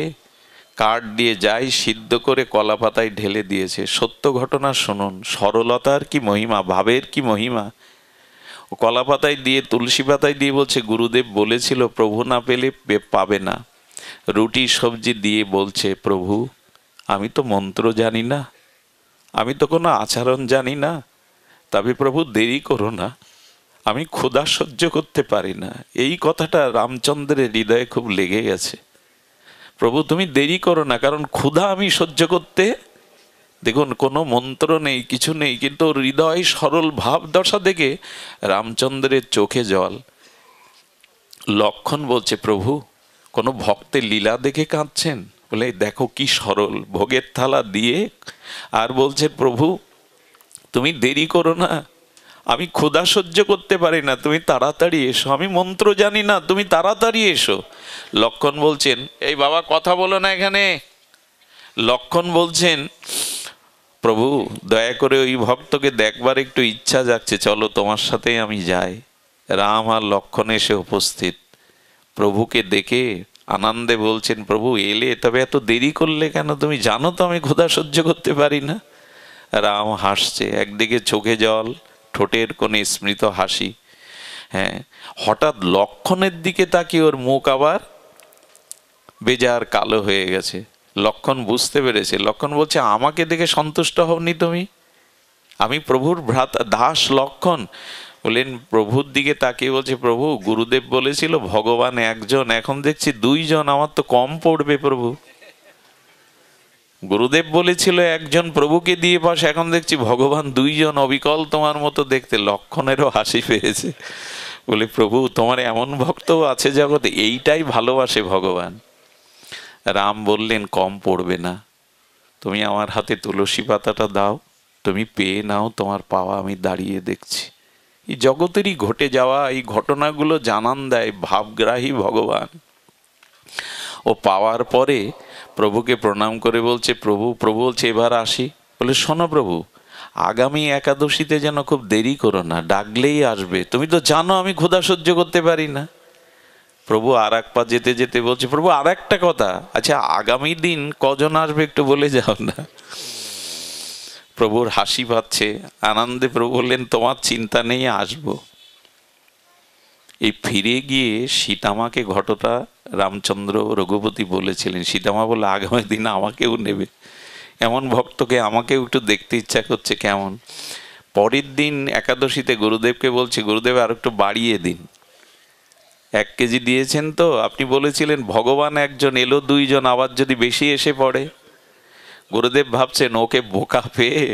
কাঠ দিয়ে যাই সিদ্ধ করে কলা পাতায় ঢেলে দিয়েছে। সত্য ঘটনা শুনুন, সরলতার কি মহিমা, ভাবের কি মহিমা। কলা পাতায় দিয়ে, তুলসী পাতায় দিয়ে বলছে, গুরুদেব বলেছিল প্রভু না পেলে পাবে না। রুটি সবজি দিয়ে বলছে, প্রভু আমি তো মন্ত্র জানি না, আমি তো কোনো আচরণ জানি না, তবে প্রভু দেরি করো না, আমি ক্ষুধা সহ্য করতে পারি না। এই কথাটা রামচন্দ্রের হৃদয়ে খুব লেগে গেছে। প্রভু তুমি দেরি করো না, কারণ ক্ষুধা আমি সহ্য করতে, দেখুন কোনো মন্ত্র নেই, কিছু নেই, কিন্তু হৃদয় সরল ভাব দশা দেখে রামচন্দ্রের চোখে জল। লক্ষণ বলছে, প্রভু কোনো ভক্তের লীলা দেখে কাঁদছেন? বলে, দেখো কি সরল, ভোগের থালা দিয়ে আর বলছে, প্রভু তুমি দেরি করো না, আমি ক্ষুধা সহ্য করতে পারি না, তুমি তাড়াতাড়ি এসো, আমি মন্ত্র জানি না, তুমি তাড়াতাড়ি এসো। লক্ষণ বলছেন, এই বাবা কথা বলো না এখানে। লক্ষণ বলছেন, প্রভু দয়া করে ওই ভক্তকে দেখবার একটু ইচ্ছা যাচ্ছে, চলো তোমার সাথে আমি যাই। রাম আর লক্ষণ এসে উপস্থিত, প্রভুকে দেখে আনন্দে বলছেন, প্রভু এলে, তবে এত দেরি করলে কেন? তুমি জানো তো আমি ক্ষুধা সহ্য করতে পারি না। রাম হাসছে, একদিকে চোখে জল, ঠোঁটের কোণে স্মৃত হাসি। হ্যাঁ, হঠাৎ লক্ষণের দিকে তাকিয়ে ওর মুখ আবার বেজার কালো হয়ে গেছে। লক্ষণ বুঝতে পেরেছে। লক্ষণ বলছে, আমাকে দেখে সন্তুষ্ট হওনি তুমি? আমি প্রভুর ভ্রাতা দাস লক্ষণ। বললেন, প্রভুর দিকে তাকিয়ে বলছে, প্রভু গুরুদেব বলেছিল ভগবান একজন, এখন দেখছি 2 জন, আমার তো কম পড়বে প্রভু। গুরুদেব বলেছিল একজন প্রভুকে দিয়ে পাশ, এখন দেখছি ভগবান দুইজন, অবিকল তোমার মতো দেখতে। লক্ষণেরও হাসি পেয়েছে, বলে প্রভু তোমার এমন ভক্ত আছে জগতে, এইটাই ভালোবাসে ভগবান। রাম বললেন কম পড়বে না, তুমি আমার হাতে তুলসী পাতাটা দাও, তুমি পেয়ে নাও, তোমার পাওয়া আমি দাঁড়িয়ে দেখছি। এই জগতেরই ঘটে যাওয়া এই ঘটনাগুলো জানান দেয় ভাবগ্রাহী ভগবান। ও পাওয়ার পরে প্রভুকে প্রণাম করে বলছে প্রভু, প্রভু বলছে এবার আসি। বলে শোনো প্রভু, আগামী একাদশীতে যেন খুব দেরি করো না, ডাকলেই আসবে, তুমি তো জানো আমি ক্ষুধা সহ্য করতে পারি না। প্রভু আর এক পা যেতে যেতে বলছে প্রভু আর একটা কথা, আচ্ছা আগামী দিন কজন আসবে একটু বলে যাও না। প্রভুর হাসি পাচ্ছে, আনন্দে প্রভু বললেন তোমার চিন্তা নেই, আসবো। এই ফিরে গিয়ে সীতামাকে ঘটনা রামচন্দ্র রঘুপতি বলেছিলেন। সীতামা বলে আগামী দিন আমাকেও নেবে, এমন ভক্তকে আমাকেও একটু দেখতে ইচ্ছা করছে কেমন। পরের দিন একাদশীতে গুরুদেবকে বলছে গুরুদেব আর একটু বাড়িয়ে দিন, 1 কেজি দিয়েছেন তো, আপনি বলেছিলেন ভগবান একজন, এলো দুইজন, আবার যদি বেশি এসে পড়ে। গুরুদেব ভাবছেন ওকে বোকা পেয়ে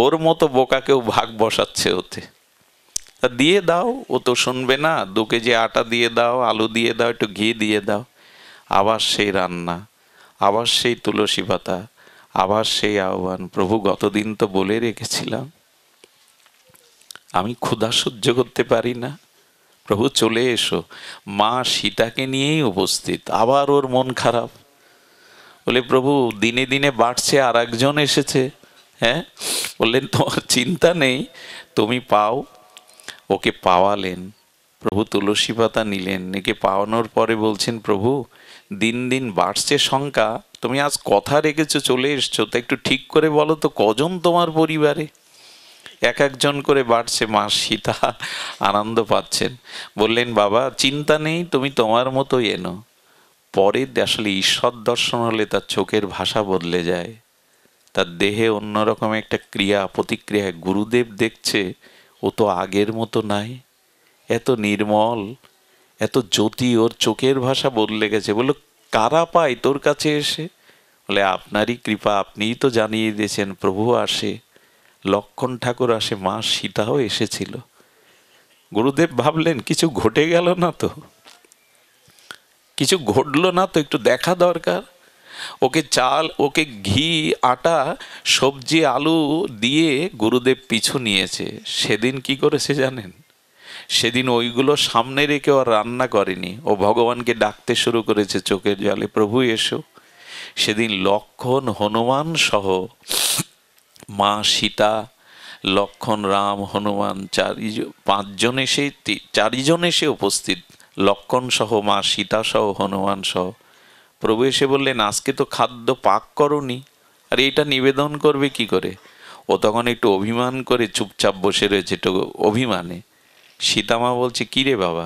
ওর মতো বোকাকেও ভাগ বসাচ্ছে ওতে, তা দিয়ে দাও, ও তো শুনবে না। 2 কেজি আটা দিয়ে দাও, আলু দিয়ে দাও, একটু ঘি দিয়ে দাও। আবার সেই রান্না, আবার সেই তুলসী পাতা, আবার সেই আহ্বান, প্রভু গতদিন তো বলে রেখেছিলাম আমি ক্ষুধা সহ্য করতে পারি না, প্রভু চলে এসো। মা সীতাকে নিয়েই উপস্থিত, আবার ওর মন খারাপ। বলে প্রভু দিনে দিনে বাড়ছে, আর একজন এসেছে। হ্যাঁ, বললেন তোমার চিন্তা নেই, তুমি পাও। ওকে পাওয়ালেন, প্রভু তুলসী পাতা নিলেন, একে পাওয়ানোর পরে বলছেন প্রভু দিন দিন বাড়ছে সংখ্যা, তুমি আজ কথা রেখেছো চলে এসছো, তা একটু ঠিক করে বলো তো কজন তোমার পরিবারে। 1-1 করে বাড়ছে। মা সীতা আনন্দ পাচ্ছেন, বললেন বাবা চিন্তা নেই, তুমি তোমার মতোই এনো। পরে আসলে ঈশ্বর দর্শন হলে তার চোখের ভাষা বদলে যায়, তার দেহে অন্যরকম একটা ক্রিয়া প্রতিক্রিয়া। গুরুদেব দেখছে ও তো আগের মতো নাই, এত নির্মল, এত জ্যোতি, ওর চোখের ভাষা বদলে গেছে। বললো কারা পায় তোর কাছে এসে? বলে আপনারই কৃপা, আপনিই তো জানিয়ে দিয়েছেন প্রভু আসে, লক্ষণ ঠাকুর আসে, মা সীতাও এসেছিল। গুরুদেব ভাবলেন কিছু ঘটে গেল না তো, কিছু ঘটলো না তো, একটু দেখা দরকার। ওকে চাল, ওকে ঘি, আটা, সবজি, আলু দিয়ে গুরুদেব পিছু নিয়েছে। সেদিন কি করেছে জানেন? সেদিন ওইগুলো সামনে রেখে আর রান্না করেনি, ও ভগবানকে ডাকতে শুরু করেছে চোখের জলে, প্রভু এসো। সেদিন লক্ষণ হনুমান সহ মা সীতা, লক্ষণ, রাম, হনুমান 5জন এসে 4জন এসে উপস্থিত, লক্ষণ সহ, মা সীতা সহ, হনুমান সহ। প্রভু এসে বললেন আজকে তো খাদ্য পাক করনি, আর এটা নিবেদন করবে কি করে? ও তখন একটু অভিমান করে চুপচাপ বসে রয়েছে, একটু অভিমানে। সীতামা বলছে কি রে বাবা,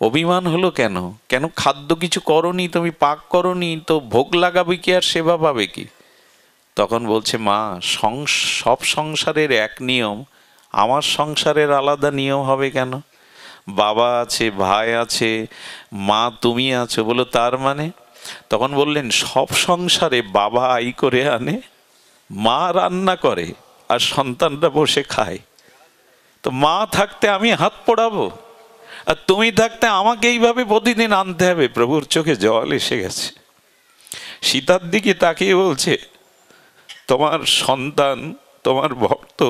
অভিমান হলো কেন? কেন খাদ্য কিছু করনি, তুমি পাক করনি, তো ভোগ লাগাবে কি আর সেবা পাবে কি? তখন বলছে মা সব সংসারের এক নিয়ম, আমার সংসারের আলাদা নিয়ম হবে কেন? বাবা আছে, ভাই আছে, মা তুমি আছো, বলো তার মানে? তখন বললেন সব সংসারে বাবা আই করে আনে, মা রান্না করে, আর সন্তানরা বসে খায়। তো মা থাকতে আমি হাত পোড়াবো, আর তুমি থাকতে আমাকে এইভাবে প্রতিদিন আনতে হবে? প্রভুর চোখে জল এসে গেছে। সীতার দিকে তাকিয়ে বলছে তোমার সন্তান, তোমার ভক্ত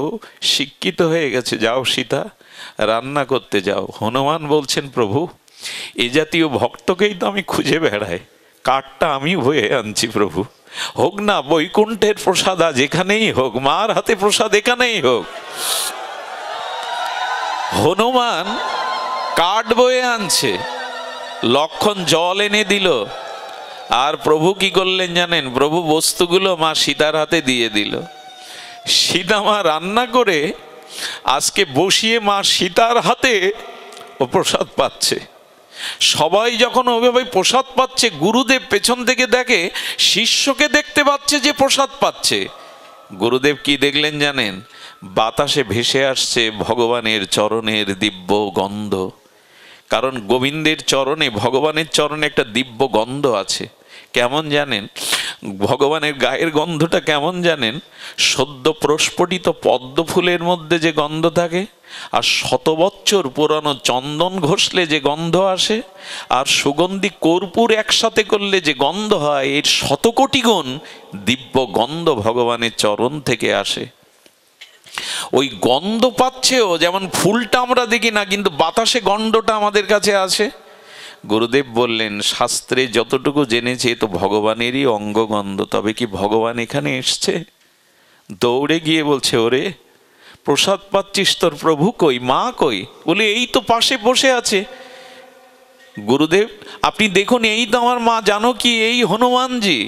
শিক্ষিত হয়ে গেছে, যাও সীতা রান্না করতে যাও। হনুমান বলছেন প্রভু এ জাতীয় ভক্তকেই তো আমি খুঁজে বেড়াই, কাঠটা আমি বয়ে আনছি, প্রভু হোক না বৈকুণ্ঠের প্রসাদ, আজ এখানেই হোক, মার হাতে প্রসাদ এখানেই হোক। হনুমান কাঠ বয়ে আনছে, লক্ষণ জল এনে দিল, আর প্রভু কি করলেন জানেন? প্রভু বস্তুগুলো মা সীতার হাতে দিয়ে দিল। সীতা মা রান্না করে আজকে বসিয়ে মা সীতার হাতে ও প্রসাদ পাচ্ছে। সবাই যখন ওইভাবে প্রসাদ পাচ্ছে, গুরুদেব পেছন থেকে দেখে শিষ্যকে দেখতে পাচ্ছে যে প্রসাদ পাচ্ছে। গুরুদেব কি দেখলেন জানেন? বাতাসে ভেসে আসছে ভগবানের চরণের দিব্য গন্ধ। কারণ গোবিন্দের চরণে, ভগবানের চরণে একটা দিব্য গন্ধ আছে। কেমন জানেন? ভগবানের গায়ের গন্ধটা কেমন জানেন? সদ্য প্রস্ফুটিত পদ্ম ফুলের মধ্যে যে গন্ধ থাকে, আর 100 বছর পুরানো চন্দন ঘষলে যে গন্ধ আসে, আর সুগন্ধি কর্পূর একসাথে করলে যে গন্ধ হয়, এর 100 কোটি গুণ দিব্য গন্ধ ভগবানের চরণ থেকে আসে। ওই গন্ধ পাচ্ছেও, যেমন ফুলটা আমরা দেখি না, কিন্তু বাতাসে গন্ধটা আমাদের কাছে আসে। গুরুদেব বললেন, শাস্ত্রে যতটুকু জেনেছে এ তো ভগবানেরই অঙ্গগন্ধ। তবে কি ভগবান এখানে এসছে? দৌড়ে গিয়ে বলছে, ওরে প্রসাদ পাচ্ছিস, তোর প্রভু কই, মা কই? বলে, এই তো পাশে বসে আছে। গুরুদেব আপনি দেখুন, এই তো আমার মা জানকী, এই হনুমানজি।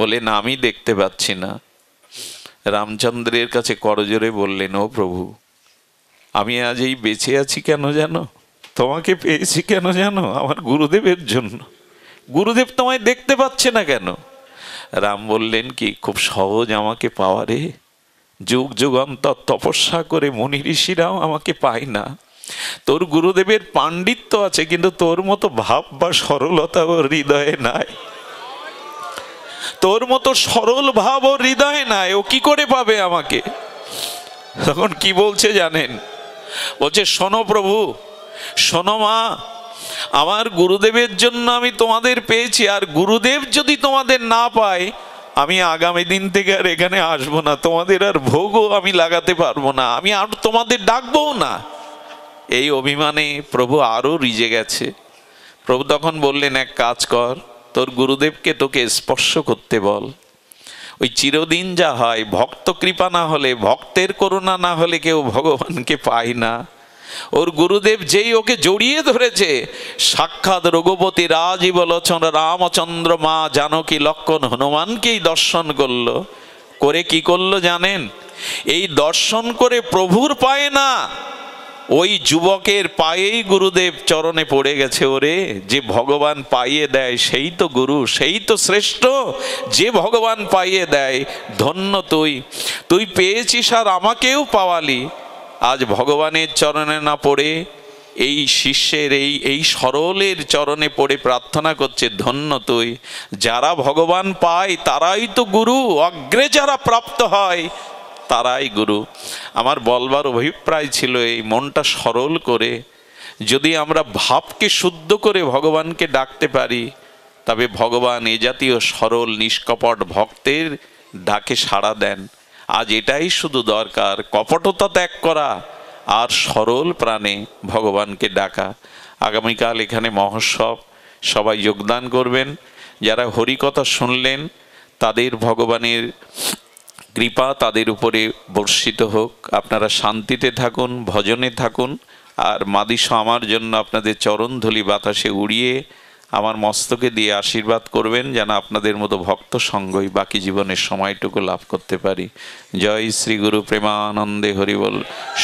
বলে, না আমি দেখতে পাচ্ছি না। রামচন্দ্রের কাছে করজোরে বললেন, ও প্রভু, আমি আজ এই বেঁচে আছি কেন জানো? তোমাকে পেয়েছি কেন জানো? আমার গুরুদেবের জন্য। গুরুদেব তোমায় দেখতে পাচ্ছে না কেন? রাম বললেন, কি খুব সহজ আমাকে পাওয়া রে। যুগ যুগান্তর তপস্যা করে মুনি ঋষিরাও আমাকে পায় না। তোর গুরুদেবের পাণ্ডিত্য আছে, কিন্তু তোর মতো ভাব বা সরলতা ওর হৃদয়ে নাই। তোর মতো সরল ভাব ওর হৃদয়ে নাই, ও কি করে পাবে আমাকে? তখন কি বলছে জানেন? বলছে, শোনো প্রভু, শোনো মা, আমার গুরুদেবের জন্য আমি তোমাদের পেয়েছি, আর গুরুদেব যদি তোমাদের না পায়, আমি আগামী দিন থেকে আর এখানে আসবো না, তোমাদের আর ভোগও আমি লাগাতে পারবো না, আমি আর তোমাদের ডাকবো না। এই অভিমানে প্রভু আরো রিজে গেছে। প্রভু তখন বললেন, এক কাজ কর, তোর গুরুদেবকে তোকে স্পর্শ করতে বল। ওই চিরদিন যা হয়, ভক্ত কৃপা না হলে, ভক্তের করুণা না হলে কেউ ভগবানকে পায় না। ওর গুরুদেব যেই ওকে জড়িয়ে ধরেছে, সাক্ষাৎ রঘুপতি রাজীব লোচন রামচন্দ্র মা জানকী লক্ষণ হনুমানকেই দর্শন করলো। করে কি করলো জানেন? এই দর্শন করে প্রভুর পায়ে না, ওই যুবকের পায়েই গুরুদেব চরণে পড়ে গেছে। ওরে, যে ভগবান পাইয়ে দেয় সেই তো গুরু, সেই তো শ্রেষ্ঠ। যে ভগবান পাইয়ে দেয়, ধন্য তুই, তুই পেয়েছিস আর আমাকেও পাওয়ালি। আজ ভগবানের চরণে না পড়ে এই শিষ্যের, এই সরলের চরণে পড়ে প্রার্থনা করছে, ধন্য তুই। যারা ভগবান পায় তারাই তো গুরু, অগ্রে যারা প্রাপ্ত হয় তারাই গুরু। আমার বলবার অভিপ্রায় ছিল, এই মনটা সরল করে যদি আমরা ভাবকে শুদ্ধ করে ভগবানকে ডাকতে পারি, তবে ভগবান এ জাতীয় সরল নিষ্কপট ভক্তের ডাকে সাড়া দেন। আজ এটাই শুধু দরকার, কপটতা ত্যাগ করা আর সরল প্রাণে ভগবানকে ডাকা। আগামীকাল এখানে মহোৎসব, সবাই যোগদান করবেন। যারা হরিকথা শুনলেন তাদের ভগবানের কৃপা তাদের উপরে বর্ষিত হোক। আপনারা শান্তিতে থাকুন, ভজনে থাকুন। আর মাদিস আমার জন্য আপনাদের চরণধূলি বাতাসে উড়িয়ে আমার মস্তকে দিয়ে আশীর্বাদ করবেন, যেন আপনাদের মতো ভক্ত সঙ্গই বাকি জীবনের সময়টুকু লাভ করতে পারি। জয় শ্রী গুরু প্রেমানন্দে হরিবল।